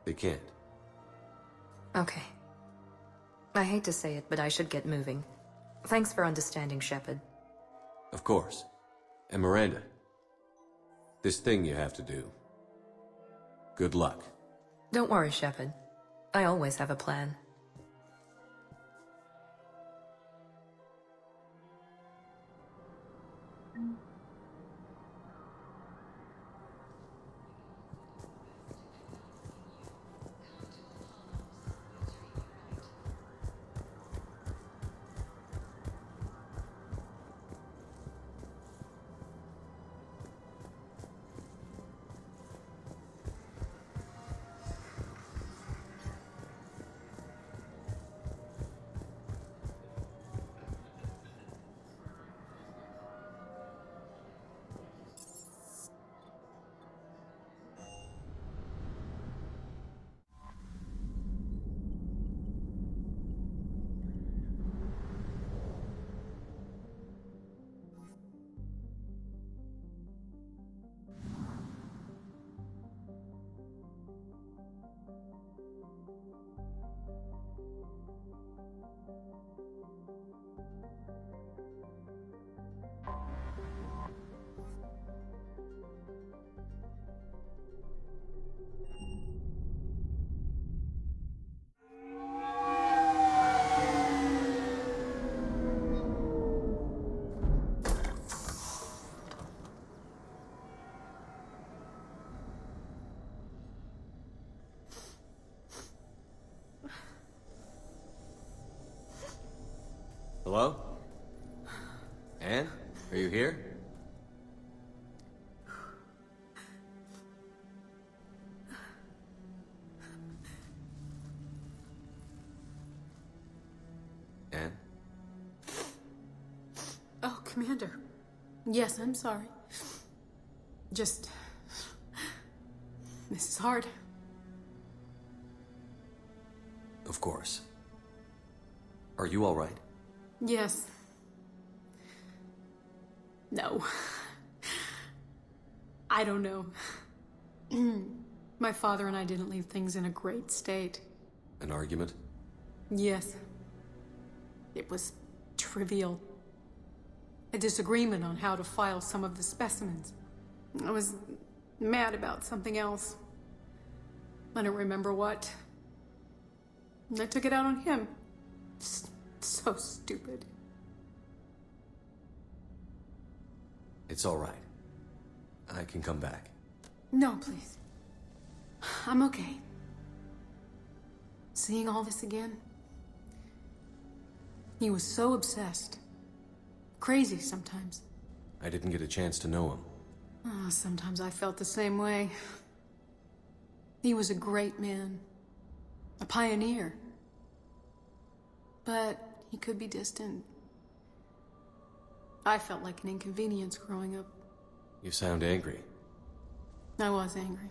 they can't. Okay. I hate to say it, but I should get moving. Thanks for understanding, Shepard. Of course. And Miranda, this thing you have to do. Good luck. Don't worry, Shepard. I always have a plan. Hello? Anne? Are you here? Anne? Oh, Commander. Yes, I'm sorry. Just... This is hard. Of course. Are you all right? Yes. No. I don't know. My father and I didn't leave things in a great state. An argument? Yes. It was trivial. A disagreement on how to file some of the specimens. I was mad about something else. I don't remember what. And I took it out on him. So stupid. It's all right. I can come back. No, please. I'm okay. Seeing all this again? He was so obsessed. Crazy sometimes. I didn't get a chance to know him. Oh, sometimes I felt the same way. He was a great man. A pioneer. But he could be distant. I felt like an inconvenience growing up. You sound angry. I was angry.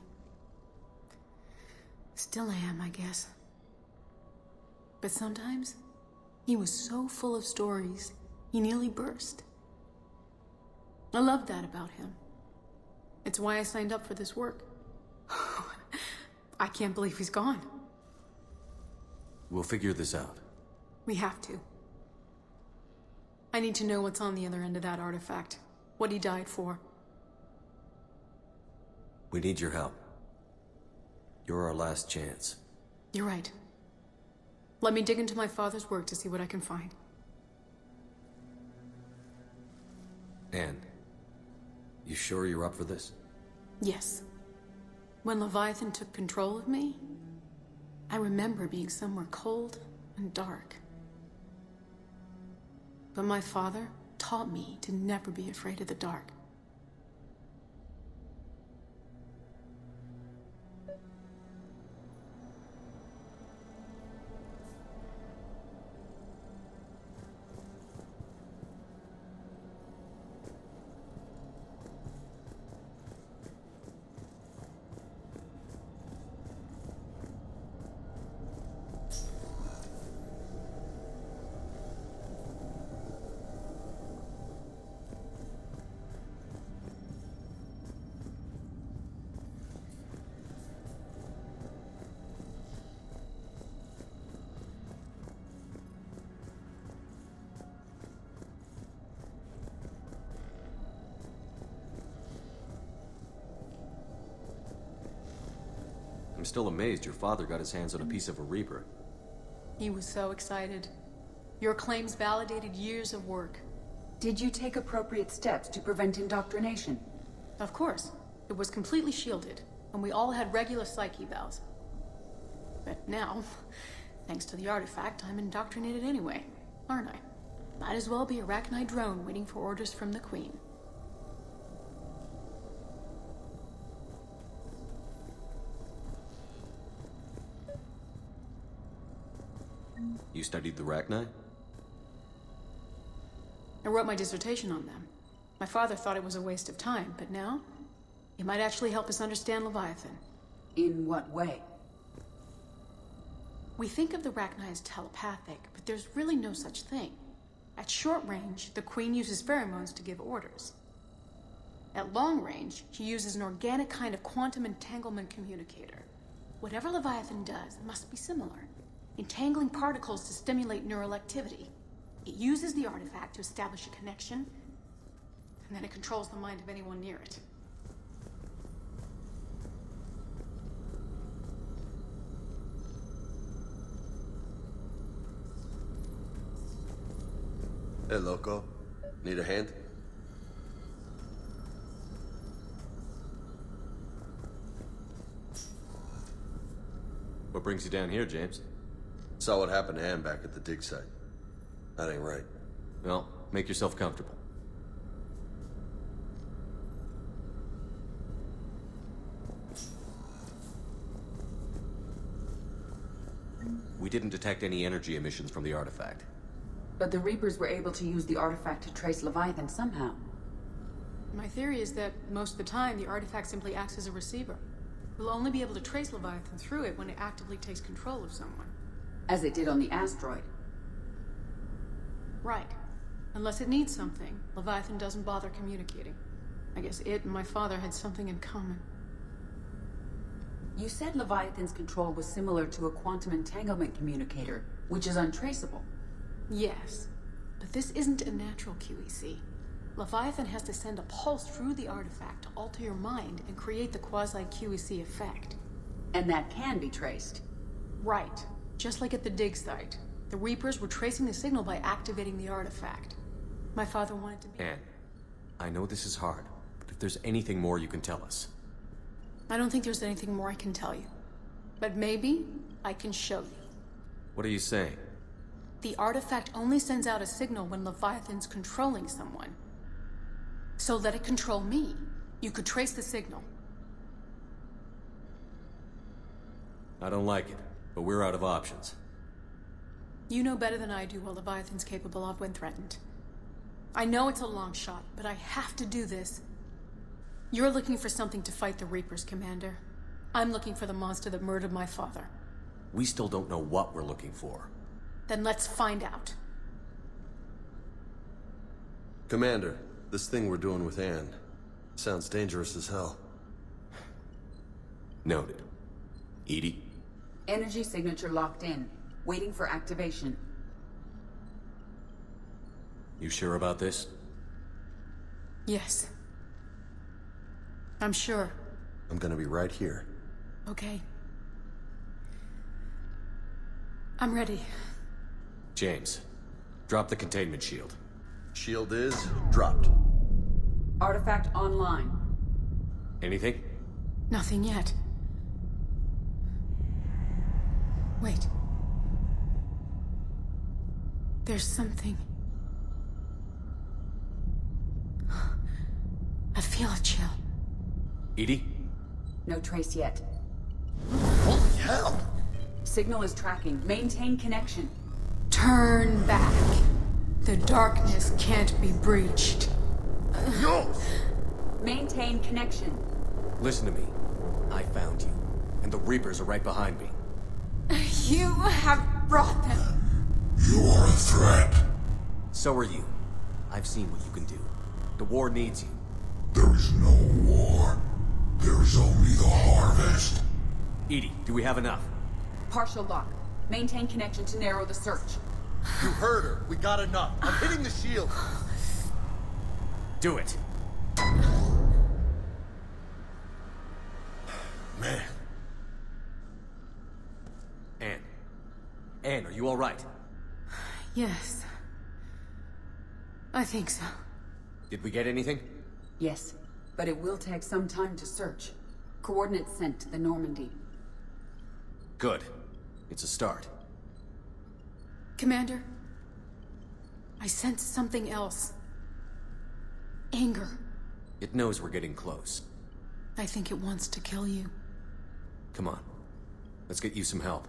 Still am, I guess. But sometimes, he was so full of stories, he nearly burst. I loved that about him. It's why I signed up for this work. I can't believe he's gone. We'll figure this out. We have to. I need to know what's on the other end of that artifact. What he died for. We need your help. You're our last chance. You're right. Let me dig into my father's work to see what I can find. Anne, you sure you're up for this? Yes. When Leviathan took control of me, I remember being somewhere cold and dark. But my father taught me to never be afraid of the dark. I'm still amazed your father got his hands on a piece of a Reaper. He was so excited. Your claims validated years of work. Did you take appropriate steps to prevent indoctrination? Of course. It was completely shielded, and we all had regular psych evals. But now, thanks to the artifact, I'm indoctrinated anyway, aren't I? Might as well be a Arachnite drone waiting for orders from the Queen. You studied the Arachnite? I wrote my dissertation on them. My father thought it was a waste of time, but now, it might actually help us understand Leviathan. In what way? We think of the Arachnite as telepathic, but there's really no such thing. At short range, the Queen uses pheromones to give orders. At long range, she uses an organic kind of quantum entanglement communicator. Whatever Leviathan does must be similar. Entangling particles to stimulate neural activity. It uses the artifact to establish a connection, and then it controls the mind of anyone near it. Hey, loco. Need a hand? What brings you down here, James? Saw what happened to Anne back at the dig site. That ain't right. Well, make yourself comfortable. We didn't detect any energy emissions from the artifact. But the Reapers were able to use the artifact to trace Leviathan somehow. My theory is that most of the time, the artifact simply acts as a receiver. We'll only be able to trace Leviathan through it when it actively takes control of someone. As it did on the asteroid. Right. Unless it needs something, Leviathan doesn't bother communicating. I guess it and my father had something in common. You said Leviathan's control was similar to a quantum entanglement communicator, which is untraceable. Yes. But this isn't a natural QEC. Leviathan has to send a pulse through the artifact to alter your mind and create the quasi-QEC effect. And that can be traced. Right. Just like at the dig site. The Reapers were tracing the signal by activating the artifact. My father wanted to be... Anne, I know this is hard, but if there's anything more you can tell us. I don't think there's anything more I can tell you. But maybe I can show you. What are you saying? The artifact only sends out a signal when Leviathan's controlling someone. So let it control me. You could trace the signal. I don't like it, but we're out of options. You know better than I do what Leviathan's capable of when threatened. I know it's a long shot, but I have to do this. You're looking for something to fight the Reapers, Commander. I'm looking for the monster that murdered my father. We still don't know what we're looking for. Then let's find out. Commander, this thing we're doing with Anne sounds dangerous as hell. Noted. Edie? Energy signature locked in, waiting for activation. You sure about this? Yes. I'm sure. I'm gonna be right here. Okay. I'm ready. James, drop the containment shield. Shield is dropped. Artifact online. Anything? Nothing yet. Wait. There's something. I feel a chill. Edie? No trace yet. Holy hell! Signal is tracking. Maintain connection. Turn back. The darkness can't be breached. No! Maintain connection. Listen to me. I found you, and the Reapers are right behind me. You have brought them. You are a threat. So are you. I've seen what you can do. The war needs you. There is no war. There is only the harvest. Edie, do we have enough? Partial lock. Maintain connection to narrow the search. You heard her. We got enough. I'm hitting the shield. Do it. Man. Anne, are you all right? Yes. I think so. Did we get anything? Yes, but it will take some time to search. Coordinates sent to the Normandy. Good. It's a start. Commander, I sense something else. Anger. It knows we're getting close. I think it wants to kill you. Come on. Let's get you some help.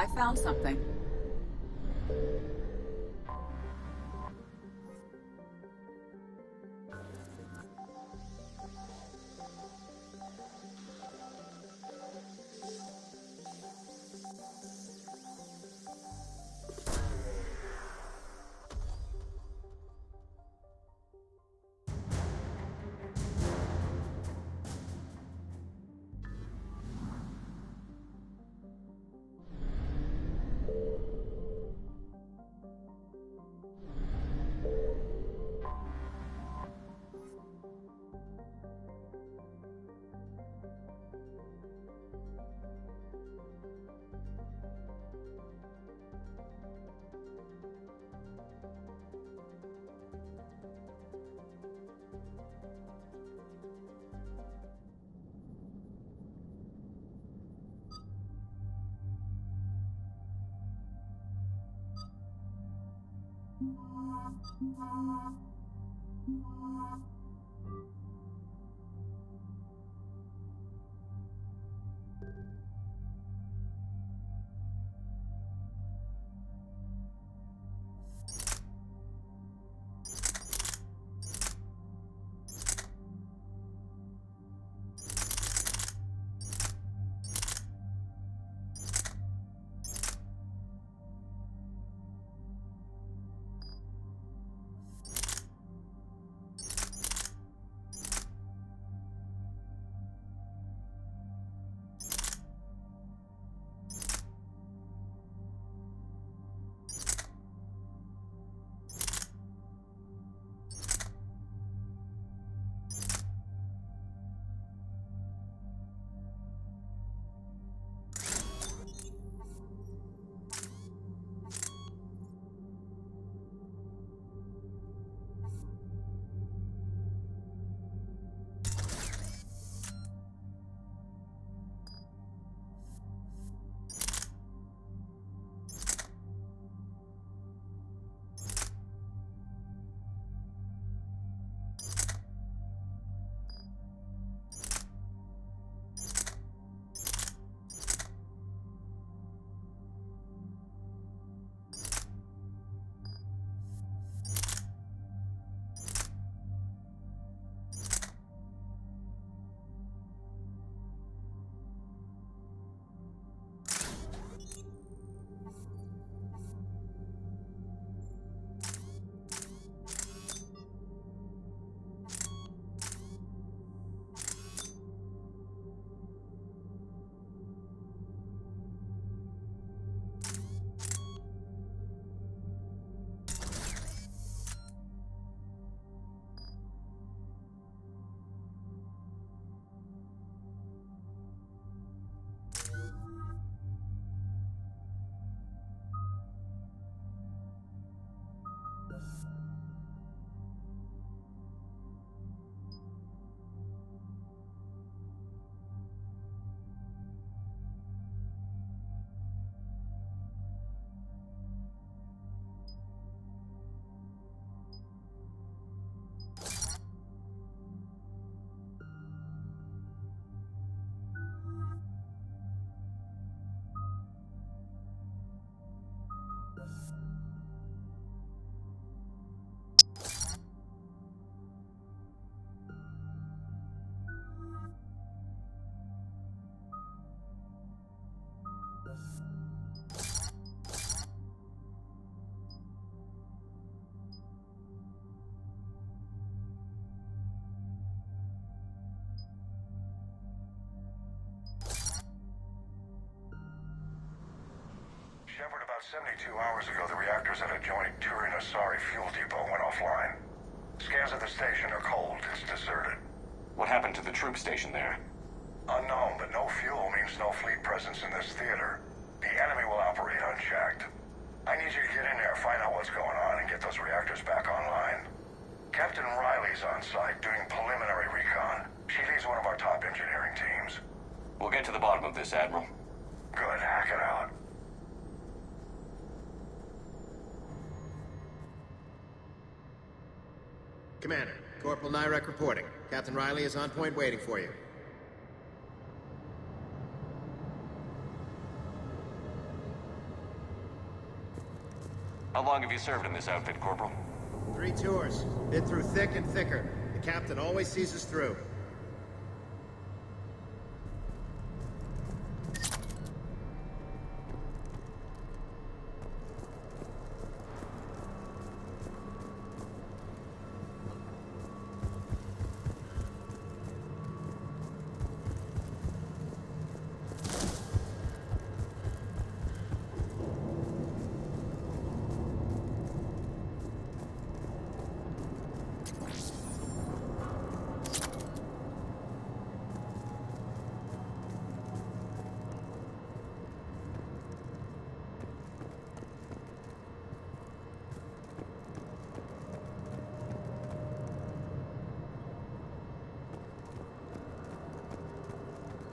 I found something. Shepard, about 72 hours ago, the reactors at adjoining Turin-Asari fuel depot went offline. Scans at the station are cold. It's deserted. What happened to the troop station there? Unknown, but no fuel means no fleet presence in this theater. The enemy will operate unchecked. I need you to get in there, find out what's going on, and get those reactors back online. Captain Riley's on site doing preliminary recon. She leads one of our top engineering teams. We'll get to the bottom of this, Admiral. Good, hack it out. Commander, Corporal Nyrek reporting. Captain Riley is on point waiting for you. How long have you served in this outfit, Corporal? 3 tours. Been through thick and thicker. The captain always sees us through.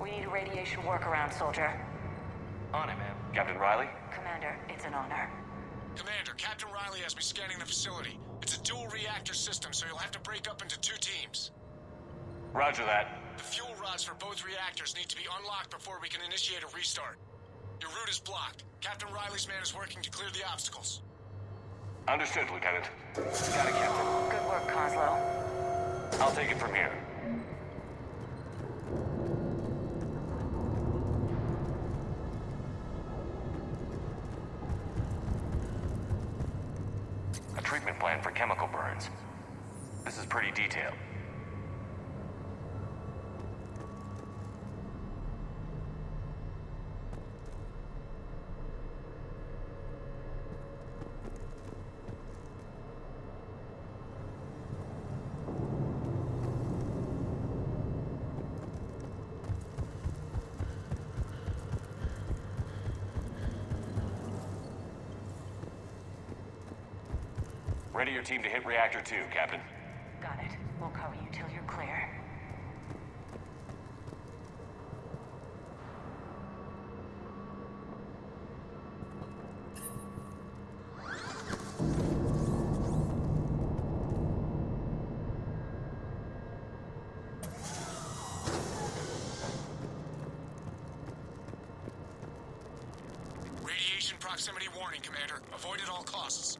We need a radiation workaround, soldier. On it, ma'am. Captain Riley? Commander, it's an honor. Commander, Captain Riley has me scanning the facility. It's a dual reactor system, so you'll have to break up into 2 teams. Roger that. The fuel rods for both reactors need to be unlocked before we can initiate a restart. Your route is blocked. Captain Riley's man is working to clear the obstacles. Understood, Lieutenant. Got it, Captain. Good work, Coslow. I'll take it from here. A treatment plan for chemical burns. This is pretty detailed. Ready your team to hit Reactor 2, Captain. Got it. We'll cover you till you're clear. Radiation proximity warning, Commander. Avoid at all costs.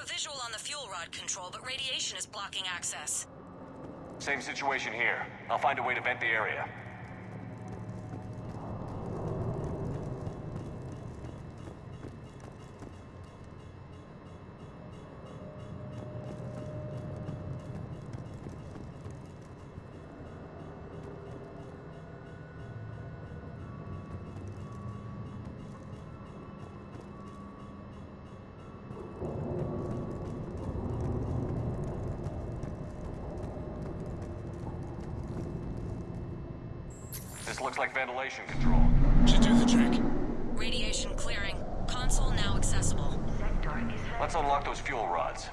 Visual on the fuel rod control, but radiation is blocking access. Same situation here. I'll find a way to vent the area. This looks like ventilation control. Should do the trick. Radiation clearing. Console now accessible. Let's unlock those fuel rods.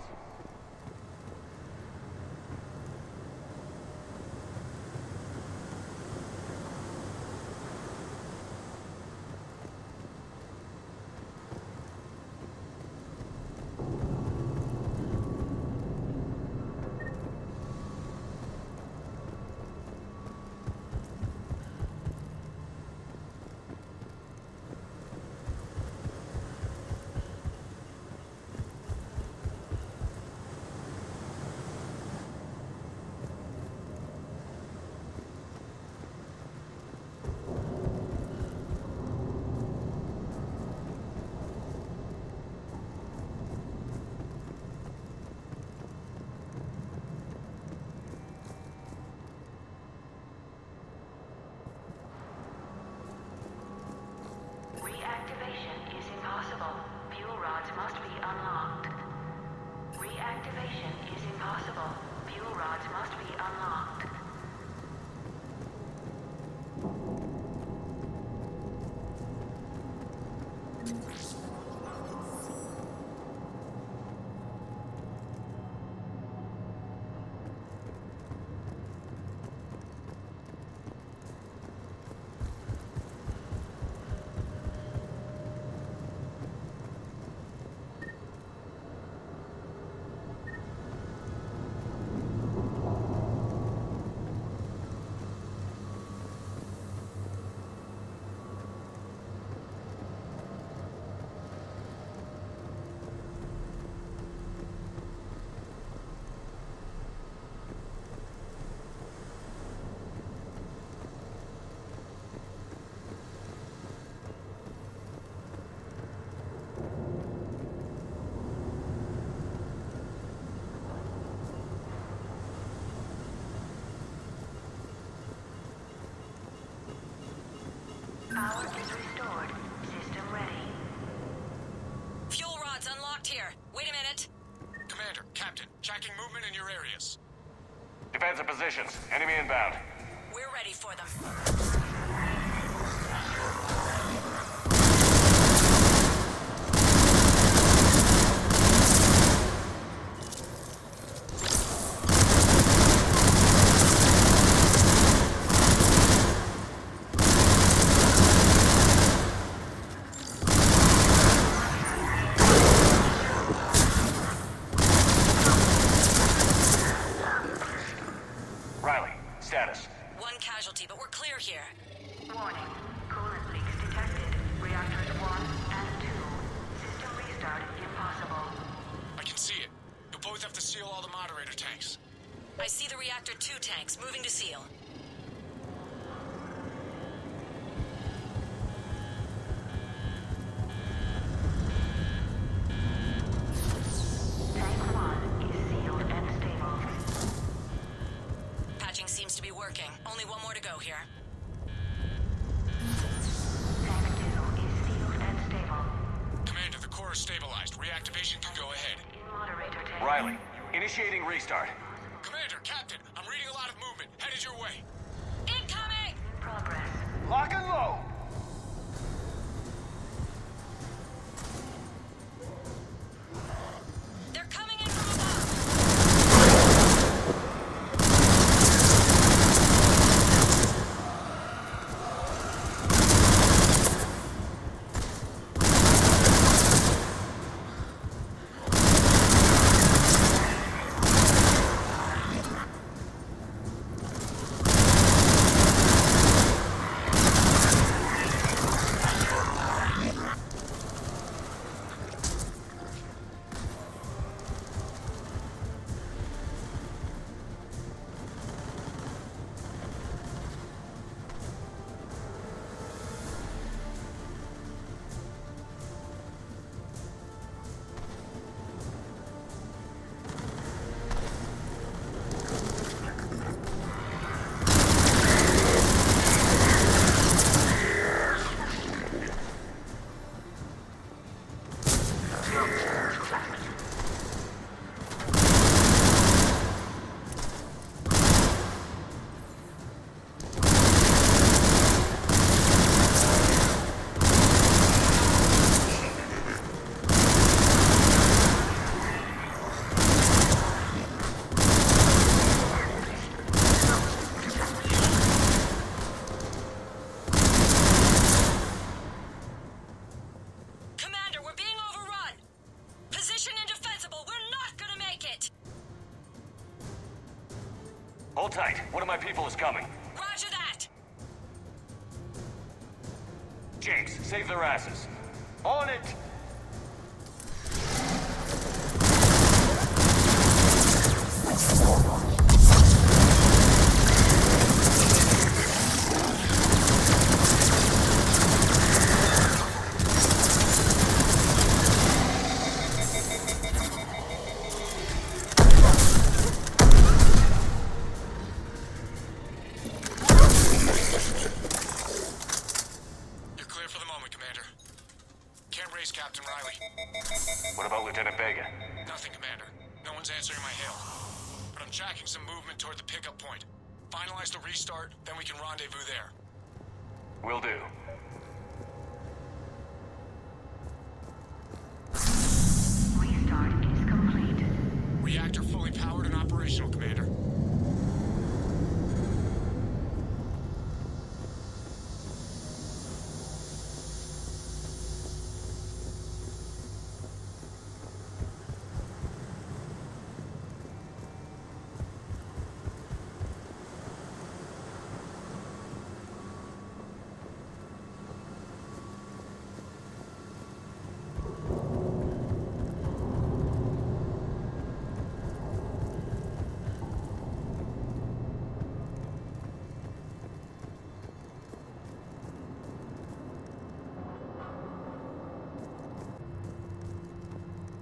Power is restored. System ready. Fuel rods unlocked here. Wait a minute. Commander, Captain, checking movement in your areas. Defensive positions. Enemy inbound. We're ready for them. Status. One casualty, but we're clear here. Warning. Coolant leaks detected. Reactors 1 and 2. System restart impossible. I can see it. You'll both have to seal all the moderator tanks. I see the reactor 2 tanks moving to seal. Tank 1 is sealed and stable. Patching seems to be working. Only one more to go here. Tank 2 is sealed and stable. Commander, the core is stabilized. Reactivation can go ahead. Moderator tank. Riley, initiating restart. Commander, Captain, I'm reading a lot of movement. Headed your way. Incoming! Progress. Lock and load. They're coming in from above! Hold tight. One of my people is coming. Roger that! James, save their asses. On it! What about Lieutenant Vega? Nothing, Commander. No one's answering my hail. But I'm tracking some movement toward the pickup point. Finalize the restart, then we can rendezvous there. Will do.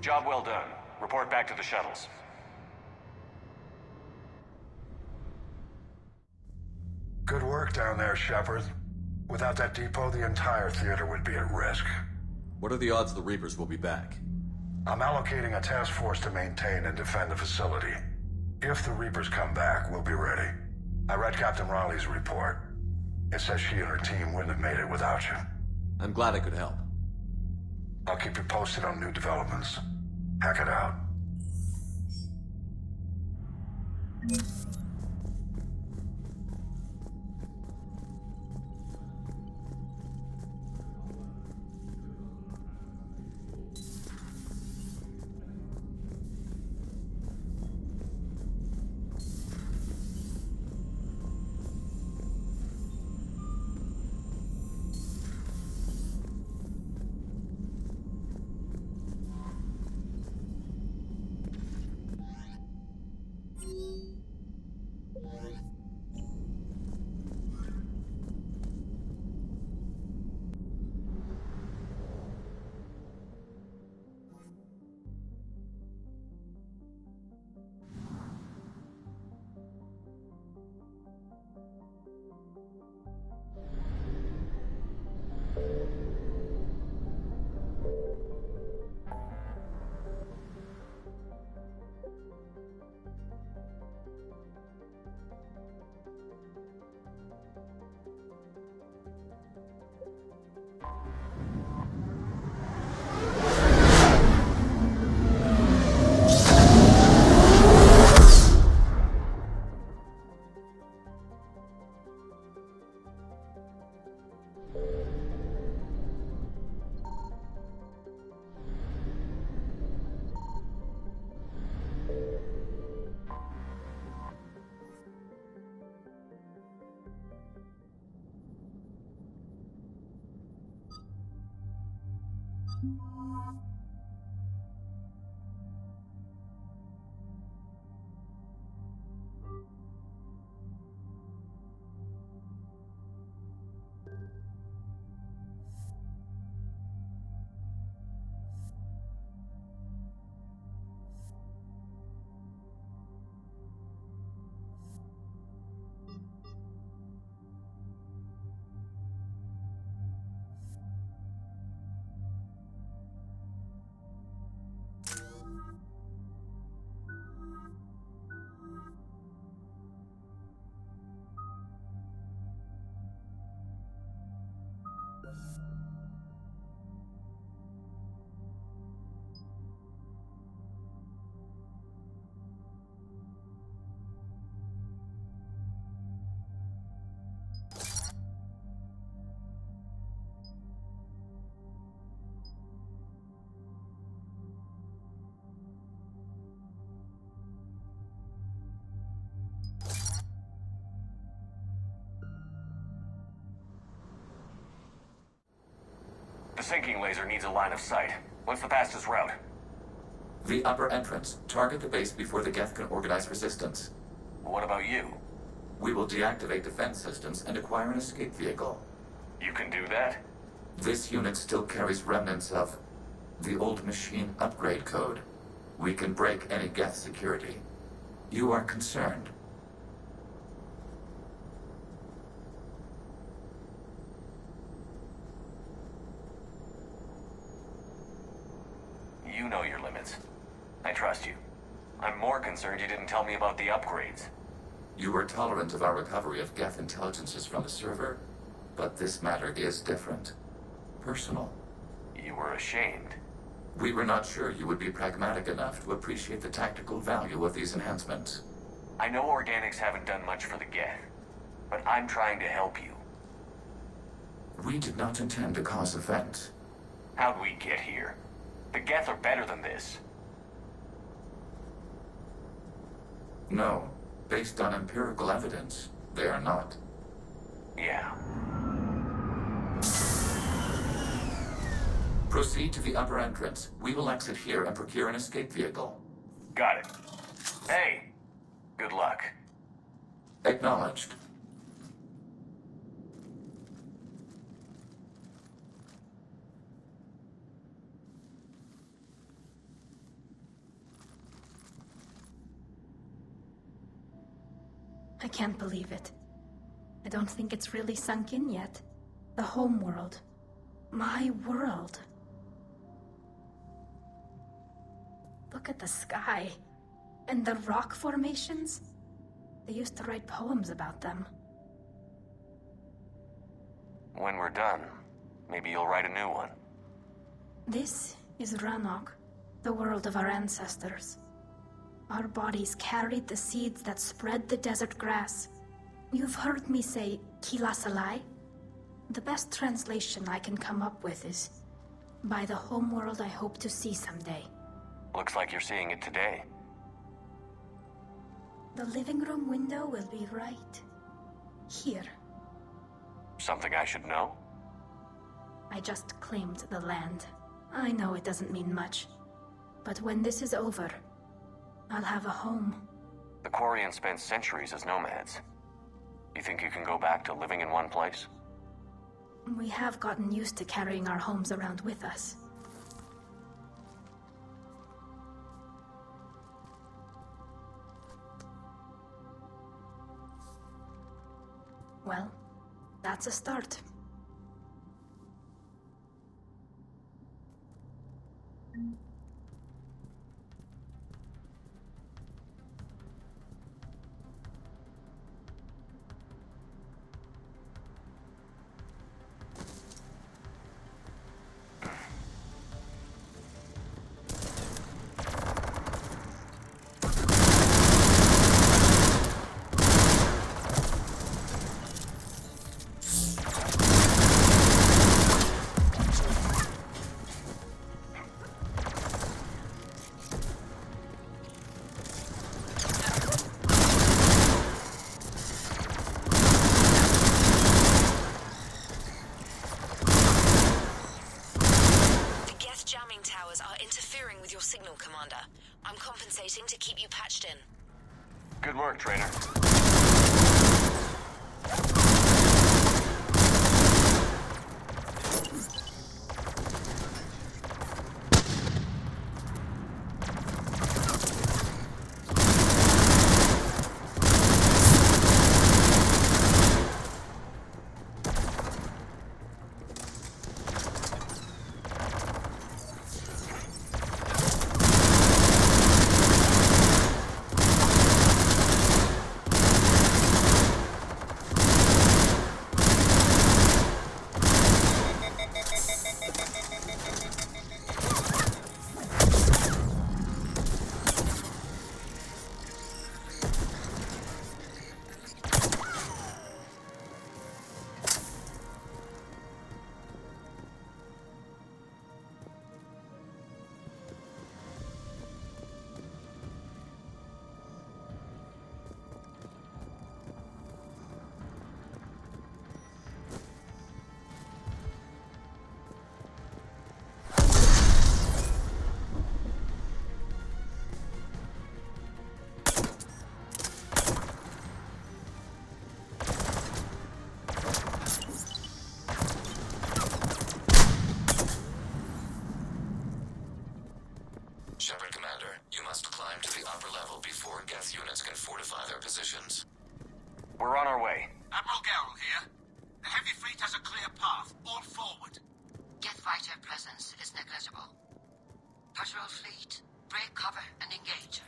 Job well done. Report back to the shuttles. Good work down there, Shepard. Without that depot, the entire theater would be at risk. What are the odds the Reapers will be back? I'm allocating a task force to maintain and defend the facility. If the Reapers come back, we'll be ready. I read Captain Riley's report. It says she and her team wouldn't have made it without you. I'm glad I could help. I'll keep you posted on new developments. Hack it out. The sinking laser needs a line of sight. What's the fastest route? The upper entrance. Target the base before the Geth can organize resistance. What about you? We will deactivate defense systems and acquire an escape vehicle. You can do that? This unit still carries remnants of the old machine upgrade code. We can break any Geth security. You are concerned. You know your limits. I trust you. I'm more concerned you didn't tell me about the upgrades. You were tolerant of our recovery of Geth intelligences from the server, but this matter is different. Personal. You were ashamed. We were not sure you would be pragmatic enough to appreciate the tactical value of these enhancements. I know organics haven't done much for the Geth, but I'm trying to help you. We did not intend to cause offense. How'd we get here? The Geth are better than this. No. Based on empirical evidence, they are not. Yeah. Proceed to the upper entrance. We will exit here and procure an escape vehicle. Got it. Hey, good luck. Acknowledged. I can't believe it. I don't think it's really sunk in yet. The home world. My world. Look at the sky. And the rock formations. They used to write poems about them. When we're done, maybe you'll write a new one. This is Rannok, the world of our ancestors. Our bodies carried the seeds that spread the desert grass. You've heard me say Kilasalai? The best translation I can come up with is, by the homeworld I hope to see someday. Looks like you're seeing it today. The living room window will be right here. Something I should know? I just claimed the land. I know it doesn't mean much. But when this is over, I'll have a home. The Quarians spent centuries as nomads. You think you can go back to living in one place? We have gotten used to carrying our homes around with us. Well, that's a start. Signal, Commander. I'm compensating to keep you patched in. Good work, Trainer. Shepard, Commander, you must climb to the upper level before Geth units can fortify their positions. We're on our way. Admiral Garrel here. The heavy fleet has a clear path. All forward. Geth fighter presence is negligible. Patrol fleet, break cover and engage.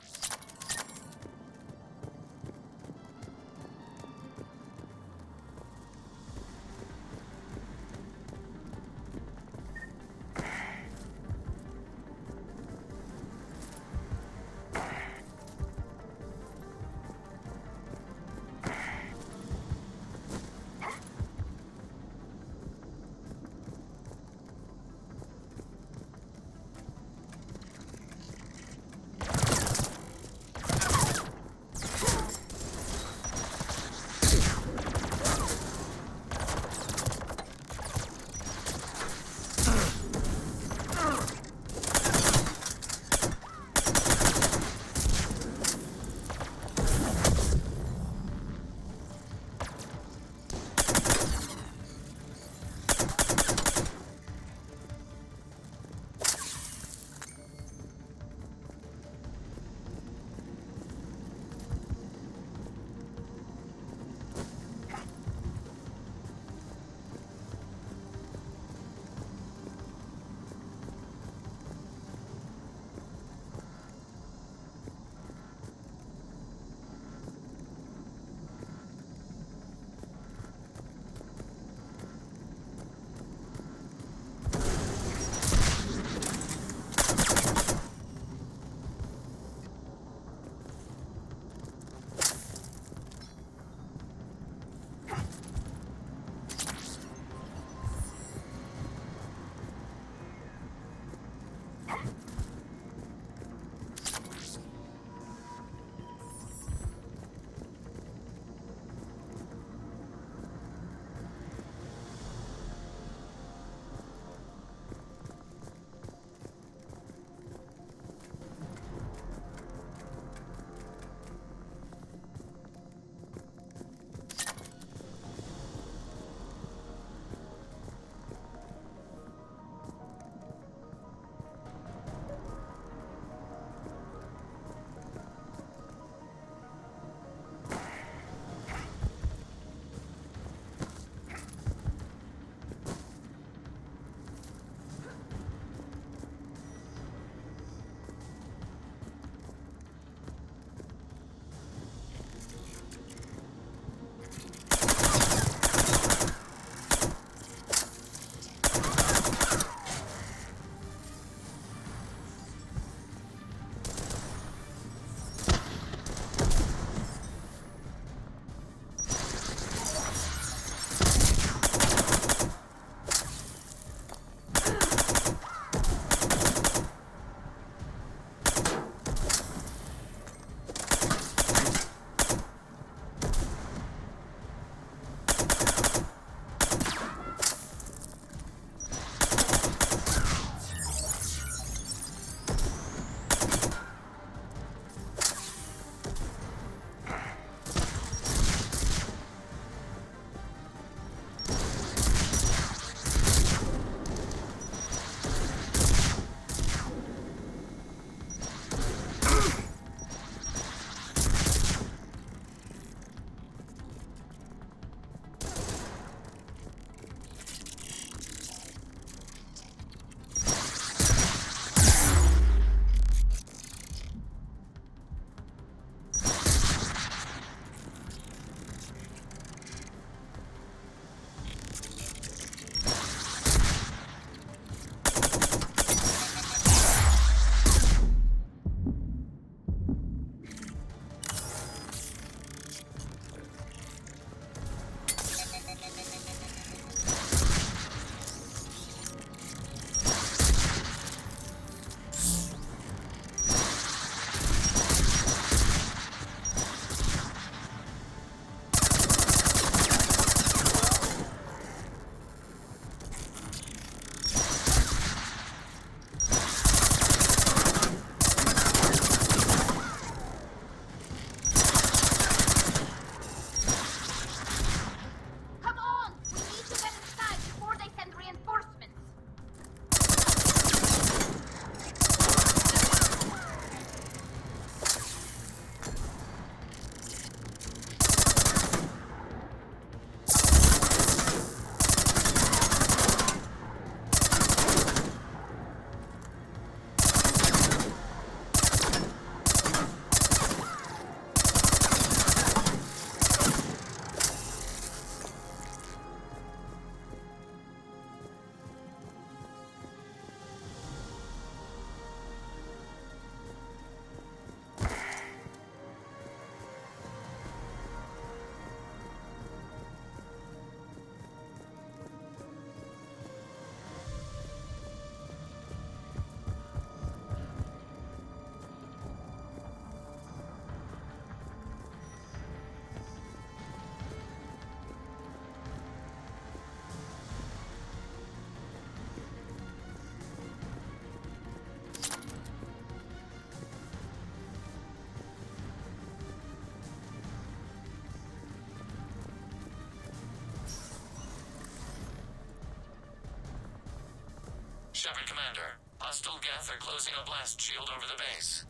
Shepard Commander, hostile Geth are closing a blast shield over the base.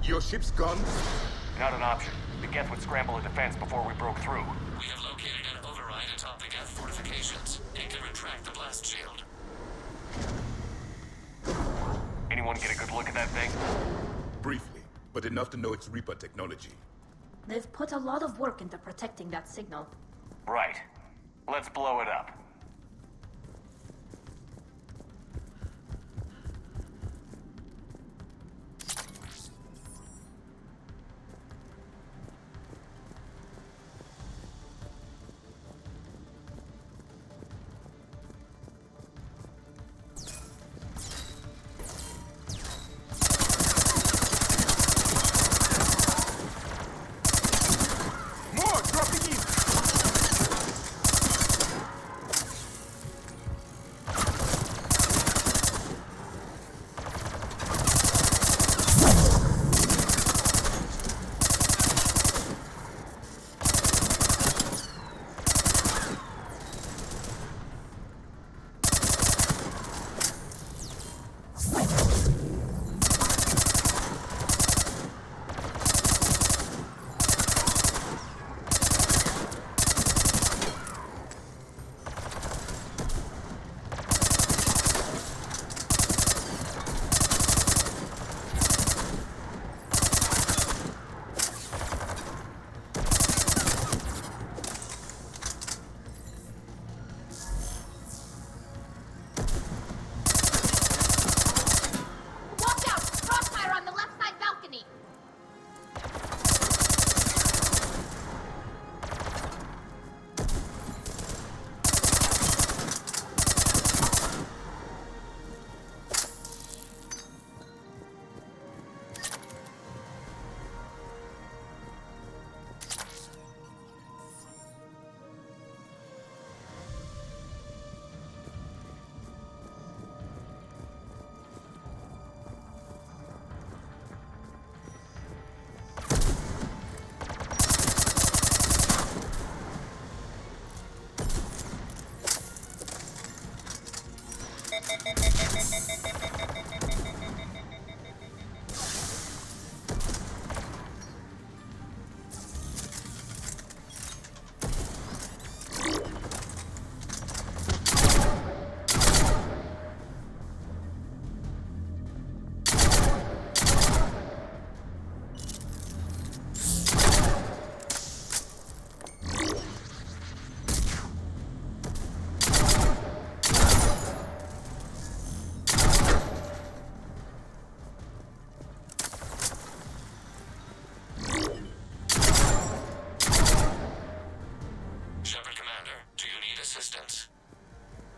Your ship's gone? Not an option. The Geth would scramble a defense before we broke through. We have located an override atop the Geth fortifications. It can retract the blast shield. Anyone get a good look at that thing? Briefly, but enough to know it's Reaper technology. They've put a lot of work into protecting that signal. Right. Let's blow it up.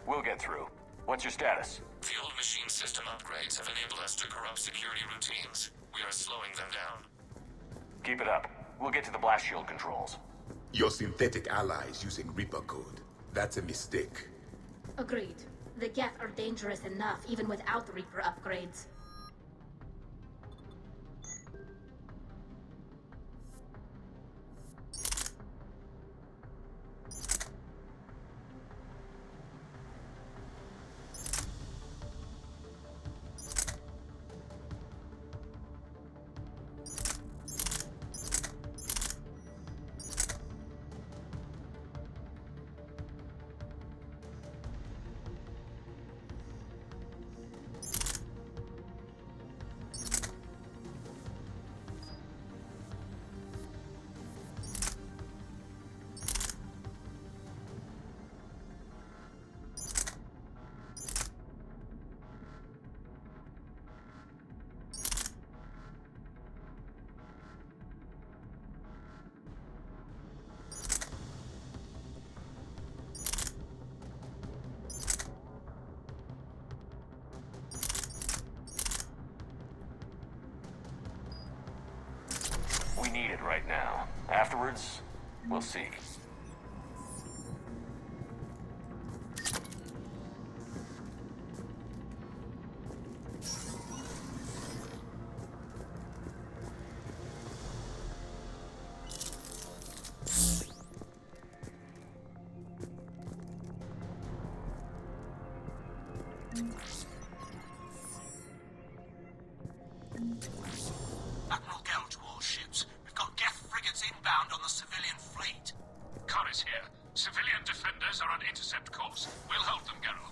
We'll get through. What's your status? The old machine system upgrades have enabled us to corrupt security routines. We are slowing them down. Keep it up. We'll get to the blast shield controls. Your synthetic allies using Reaper code. That's a mistake. Agreed. The Geth are dangerous enough, even without the Reaper upgrades. We need it right now. Afterwards, we'll see. Admiral Gelge warships. We've got Geth frigates inbound on the civilian fleet. Corris here. Civilian defenders are on intercept course. We'll hold them, Geralt.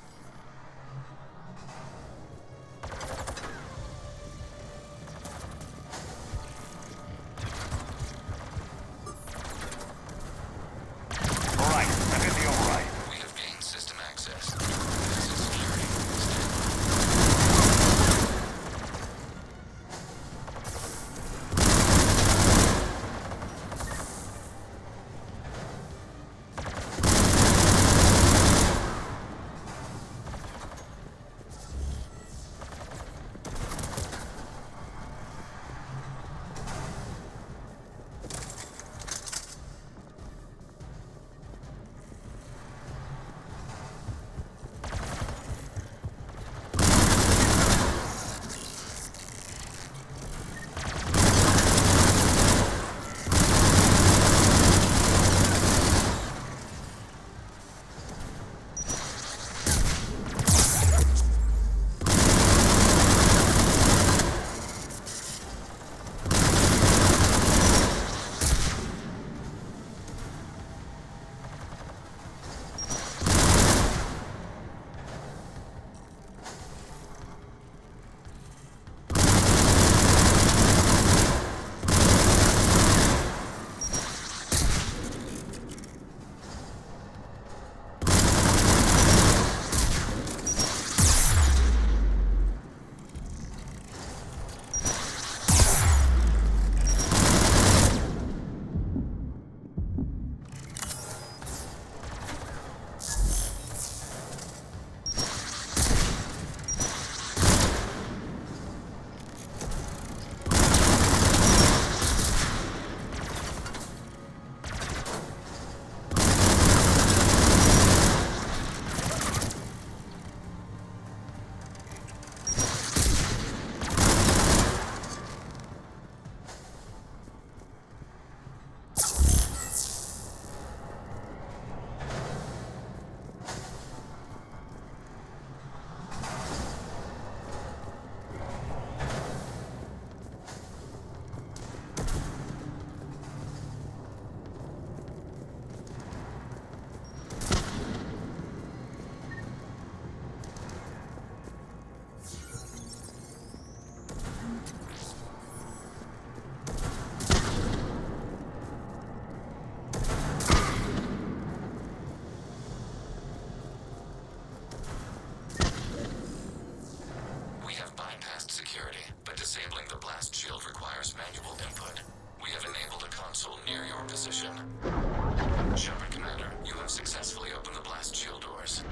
Shepard, Commander, you have successfully opened the blast shield doors.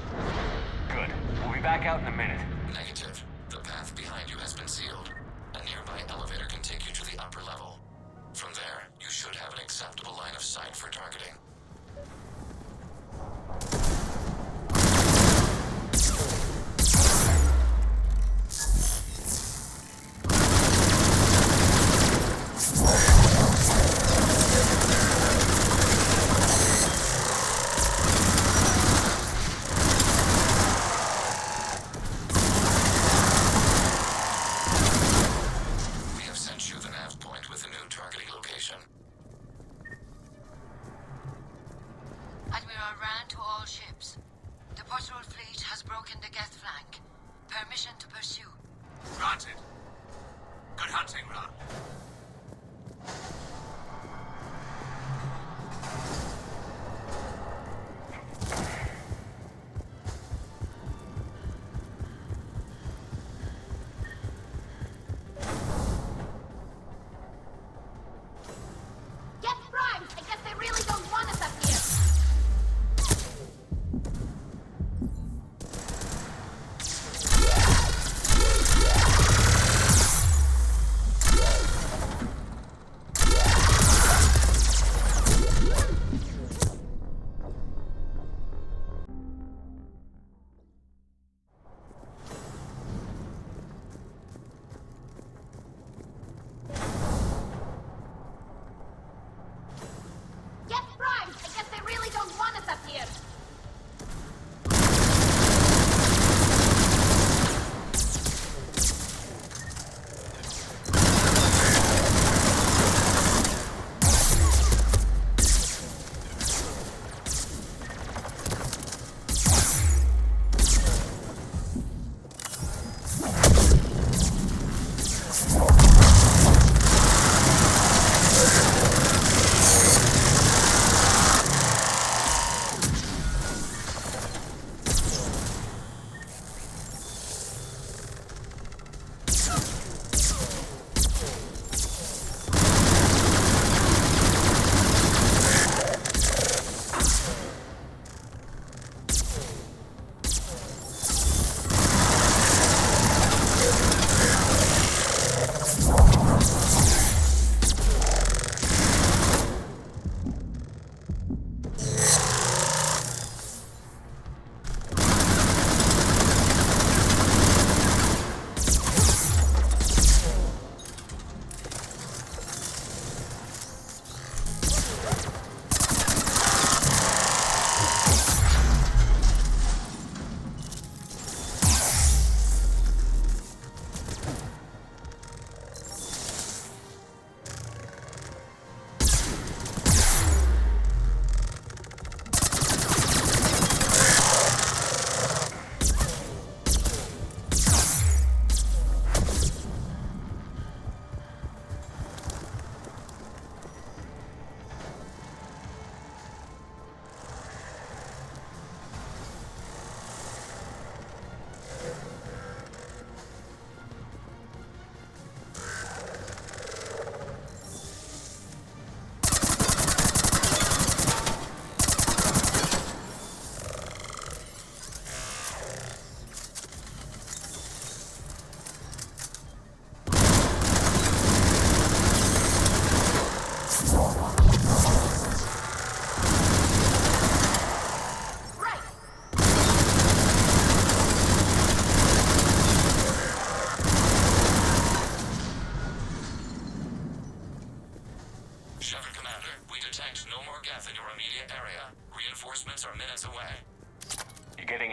Good. We'll be back out in a minute. Negative. The path behind you has been sealed. A nearby elevator can take you to the upper level. From there, you should have an acceptable line of sight for targeting.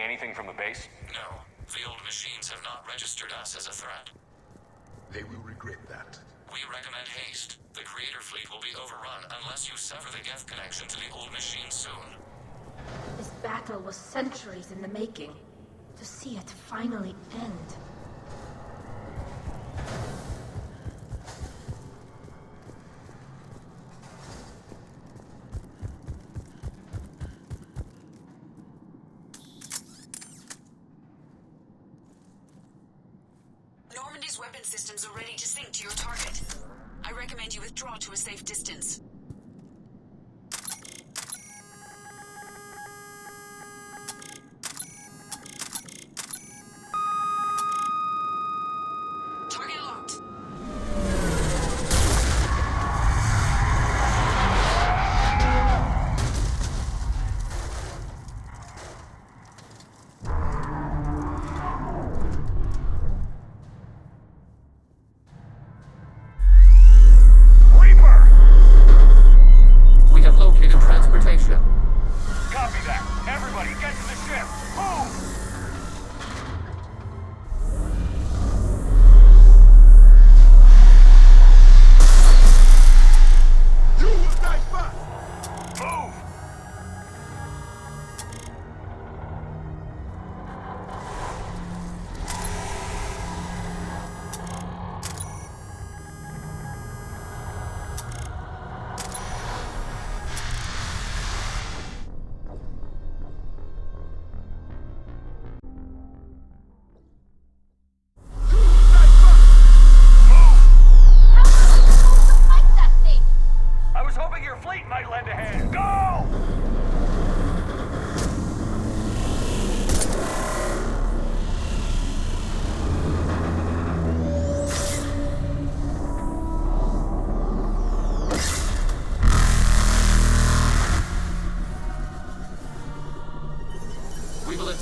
Anything from the base? No. The old machines have not registered us as a threat. They will regret that. We recommend haste. The Creator fleet will be overrun unless you sever the geth connection to the old machine soon. This battle was centuries in the making. To see it finally end. Normandy's weapon systems are ready to sync to your target. I recommend you withdraw to a safe distance.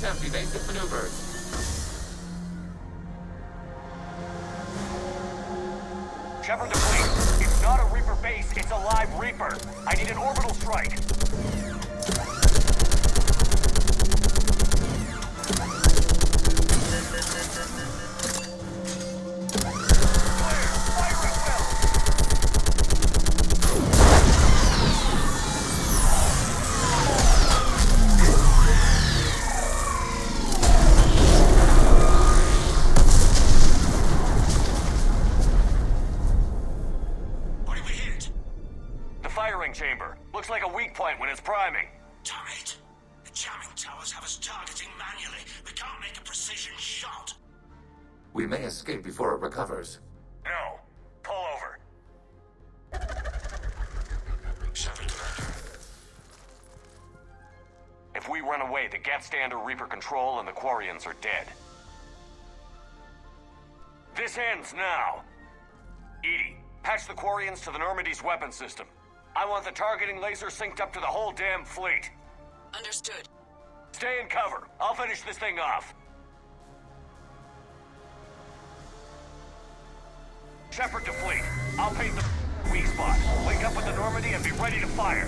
attempt evasive maneuvers. Shepard to fleet. It's not a Reaper base, it's a live Reaper. I need an orbital strike. Chamber. Looks like a weak point when it's priming. Damn it! The jamming towers have us targeting manually. We can't make a precision shot. We may escape before it recovers. No. Pull over. Shepard, Commander. If we run away, the Geth stay under Reaper control and the Quarians are dead. This ends now. Edie, patch the Quarians to the Normandy's weapon system. I want the targeting laser synced up to the whole damn fleet. Understood. Stay in cover. I'll finish this thing off. Shepard to fleet. I'll paint the weak spot. Link up with the Normandy and be ready to fire.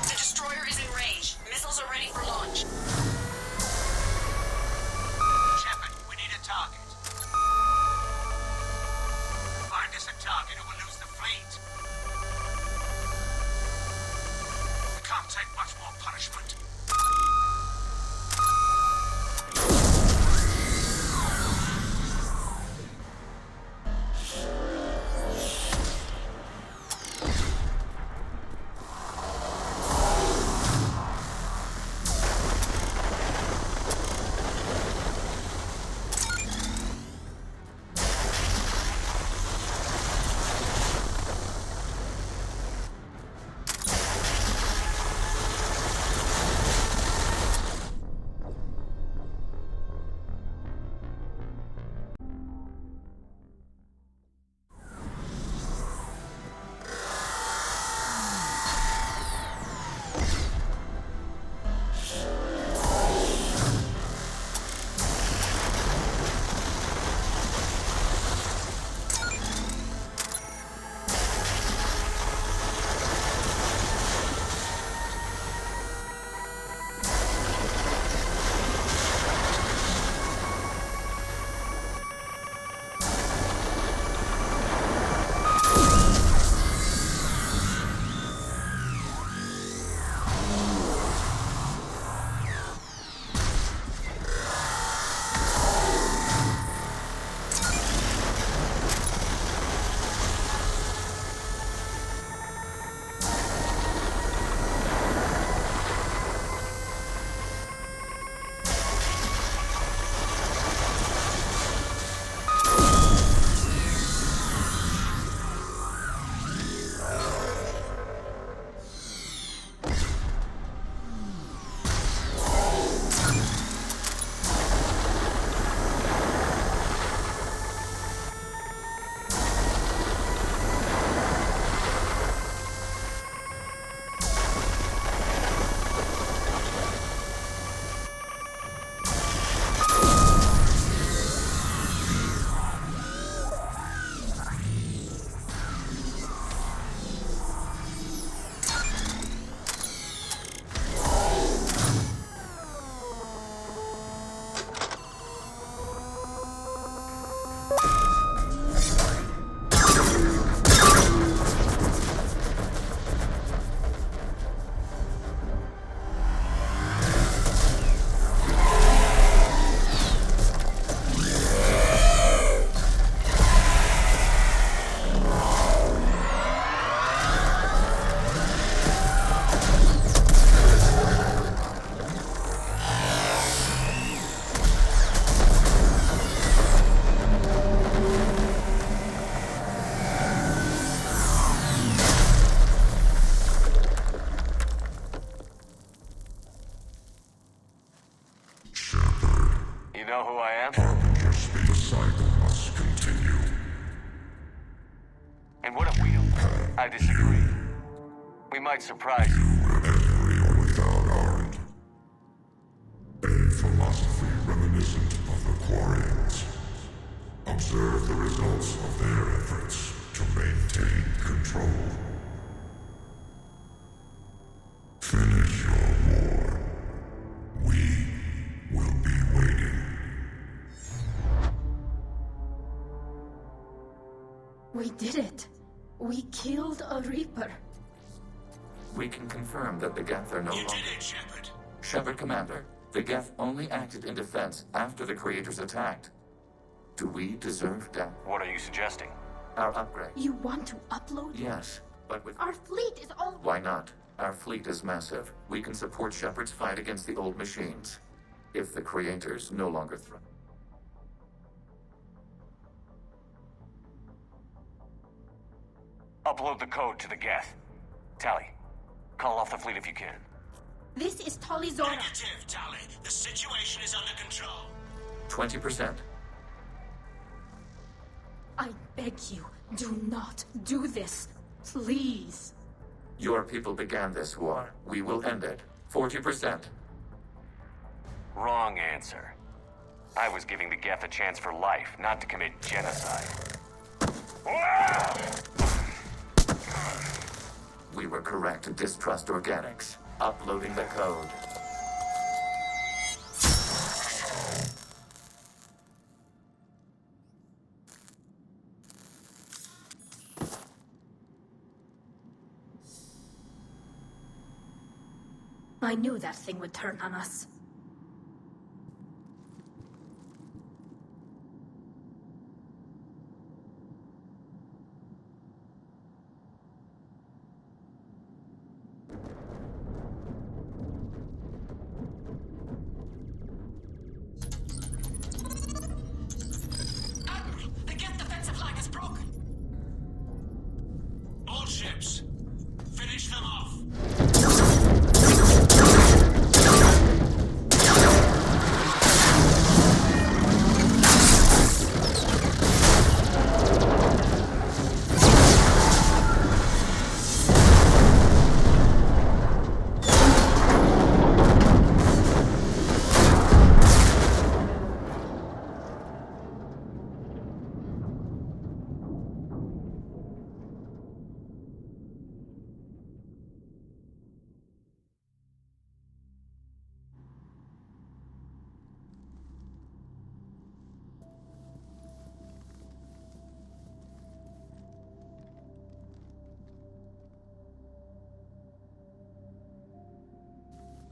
The destroyer is in range. Missiles are ready for launch. Target. Find us a target or we'll lose the fleet. We can't take much more punishment. You know who I am? Harbingers, the cycle must continue. And what if we don't? I disagree. We might surprise you. Every without art. A philosophy reminiscent of the Quarians. Observe the results of their efforts to maintain control. Finish your war. We will be waiting. We did it. We killed a Reaper. We can confirm that the Geth are no longer... You did it, Shepard. Shepard, Commander. The Geth only acted in defense after the creators attacked. Do we deserve death? What are you suggesting? Our upgrade. You want to upload? Yes, but with... Our fleet is all... Why not? Our fleet is massive. We can support Shepard's fight against the old machines. If the creators no longer threaten. Upload the code to the Geth. Tally, call off the fleet if you can. This is Talizora. Negative, Tally. The situation is under control. 20%. I beg you, do not do this. Please. Your people began this war. We will end it. 40%. Wrong answer. I was giving the Geth a chance for life, not to commit genocide. We were correct to distrust organics. Uploading the code. I knew that thing would turn on us. Admiral, the Geth defensive line is broken. All ships, finish them off.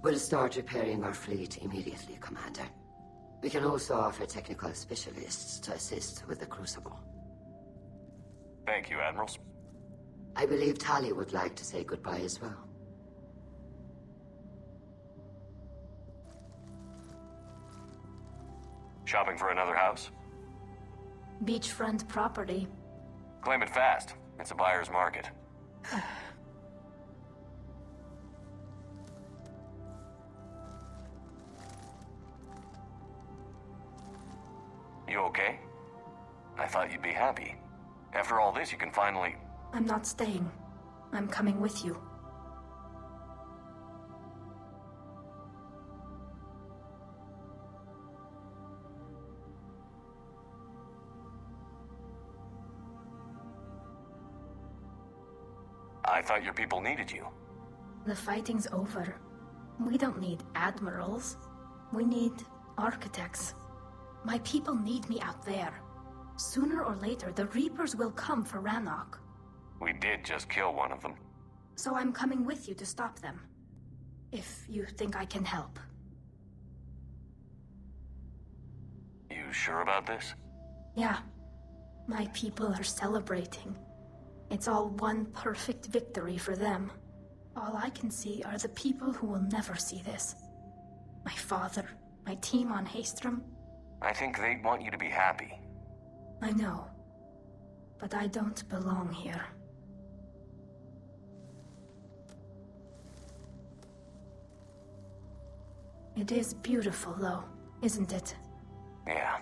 We'll start repairing our fleet immediately, Commander. We can also offer technical specialists to assist with the Crucible. Thank you, Admirals. I believe Tali would like to say goodbye as well. Shopping for another house? Beachfront property. Claim it fast. It's a buyer's market. You okay? I thought you'd be happy. After all this, you can finally... I'm not staying. I'm coming with you. I thought your people needed you. The fighting's over. We don't need admirals. We need architects. My people need me out there. Sooner or later, the Reapers will come for Rannok. We did just kill one of them. So I'm coming with you to stop them. If you think I can help. You sure about this? Yeah. My people are celebrating. It's all one perfect victory for them. All I can see are the people who will never see this. My father, my team on Haestrom. I think they want you to be happy. I know. But I don't belong here. It is beautiful, though, isn't it? Yeah,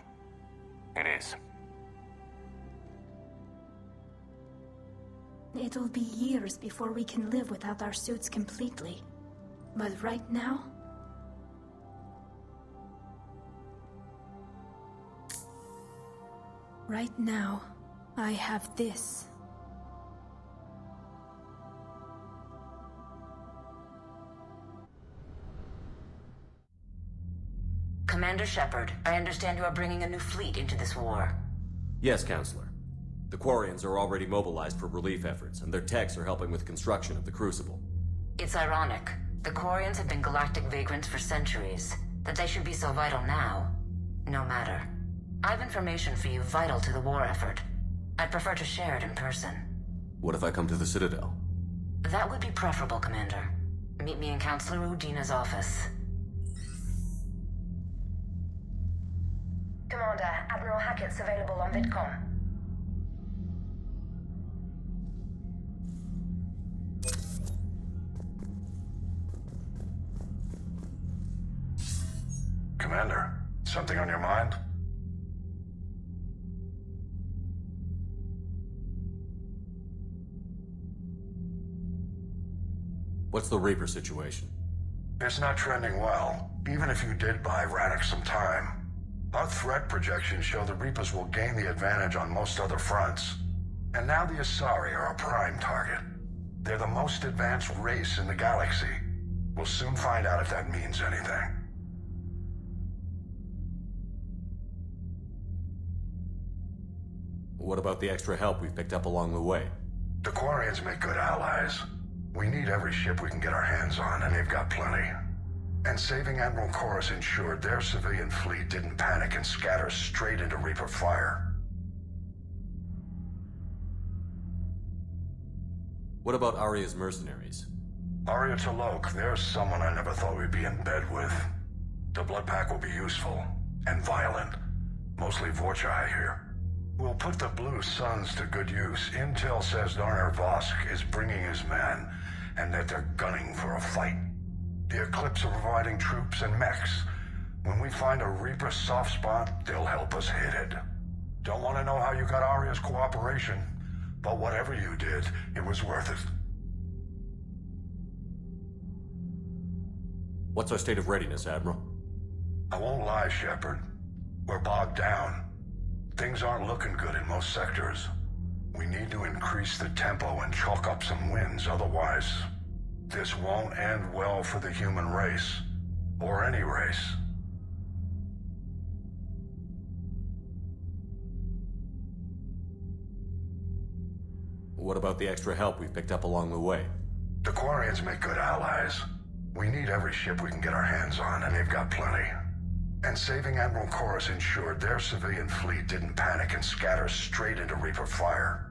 it is. It'll be years before we can live without our suits completely. But right now... Right now, I have this. Commander Shepard, I understand you are bringing a new fleet into this war. Yes, Counselor. The Quarians are already mobilized for relief efforts, and their techs are helping with construction of the Crucible. It's ironic. The Quarians have been galactic vagrants for centuries. That they should be so vital now, no matter. I've information for you vital to the war effort. I'd prefer to share it in person. What if I come to the Citadel? That would be preferable, Commander. Meet me in Counselor Udina's office. Commander, Admiral Hackett's available on VidCom. Commander, something on your mind? What's the Reaper situation? It's not trending well, even if you did buy Rannok some time. Our threat projections show the Reapers will gain the advantage on most other fronts. And now the Asari are a prime target. They're the most advanced race in the galaxy. We'll soon find out if that means anything. What about the extra help we've picked up along the way? The Quarians make good allies. We need every ship we can get our hands on, and they've got plenty. And saving Admiral Chorus ensured their civilian fleet didn't panic and scatter straight into Reaper fire. What about Aria's mercenaries? Aria T'Loak, there's someone I never thought we'd be in bed with. The Blood Pack will be useful, and violent. Mostly Vorcha, I hear. We'll put the Blue Suns to good use. Intel says Darner Vosk is bringing his men, and that they're gunning for a fight. The Eclipse are providing troops and mechs. When we find a Reaper soft spot, they'll help us hit it. Don't want to know how you got Aria's cooperation, but whatever you did, it was worth it. What's our state of readiness, Admiral? I won't lie, Shepard. We're bogged down. Things aren't looking good in most sectors. We need to increase the tempo and chalk up some wins, otherwise this won't end well for the human race. Or any race. What about the extra help we've picked up along the way? The Quarians make good allies. We need every ship we can get our hands on, and they've got plenty. And saving Admiral Chorus ensured their civilian fleet didn't panic and scatter straight into Reaper fire.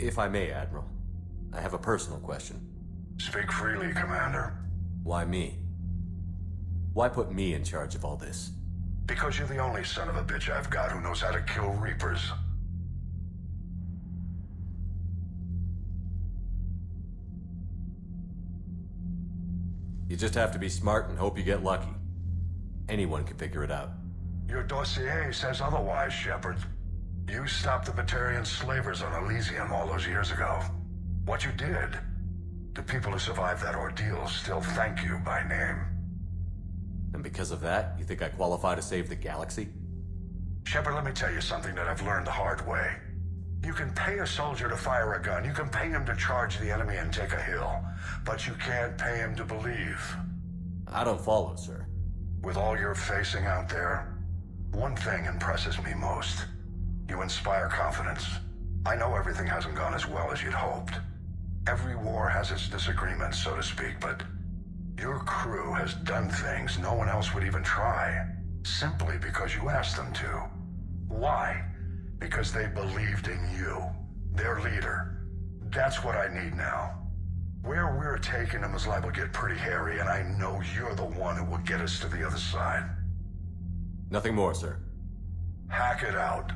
If I may, Admiral, I have a personal question. Speak freely, Commander. Why me? Why put me in charge of all this? Because you're the only son of a bitch I've got who knows how to kill Reapers. You just have to be smart and hope you get lucky. Anyone can figure it out. Your dossier says otherwise, Shepard. You stopped the Batarian slavers on Elysium all those years ago. What you did, the people who survived that ordeal still thank you by name. And because of that, you think I qualify to save the galaxy? Shepard, let me tell you something that I've learned the hard way. You can pay a soldier to fire a gun, you can pay him to charge the enemy and take a hill, but you can't pay him to believe. I don't follow, sir. With all you're facing out there, one thing impresses me most. You inspire confidence. I know everything hasn't gone as well as you'd hoped. Every war has its disagreements, so to speak, but your crew has done things no one else would even try, simply because you asked them to. Why? Because they believed in you, their leader. That's what I need now. Where we're taking them is liable to get pretty hairy, and I know you're the one who will get us to the other side. Nothing more, sir. Hack it out.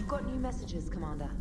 You've got new messages, Commander.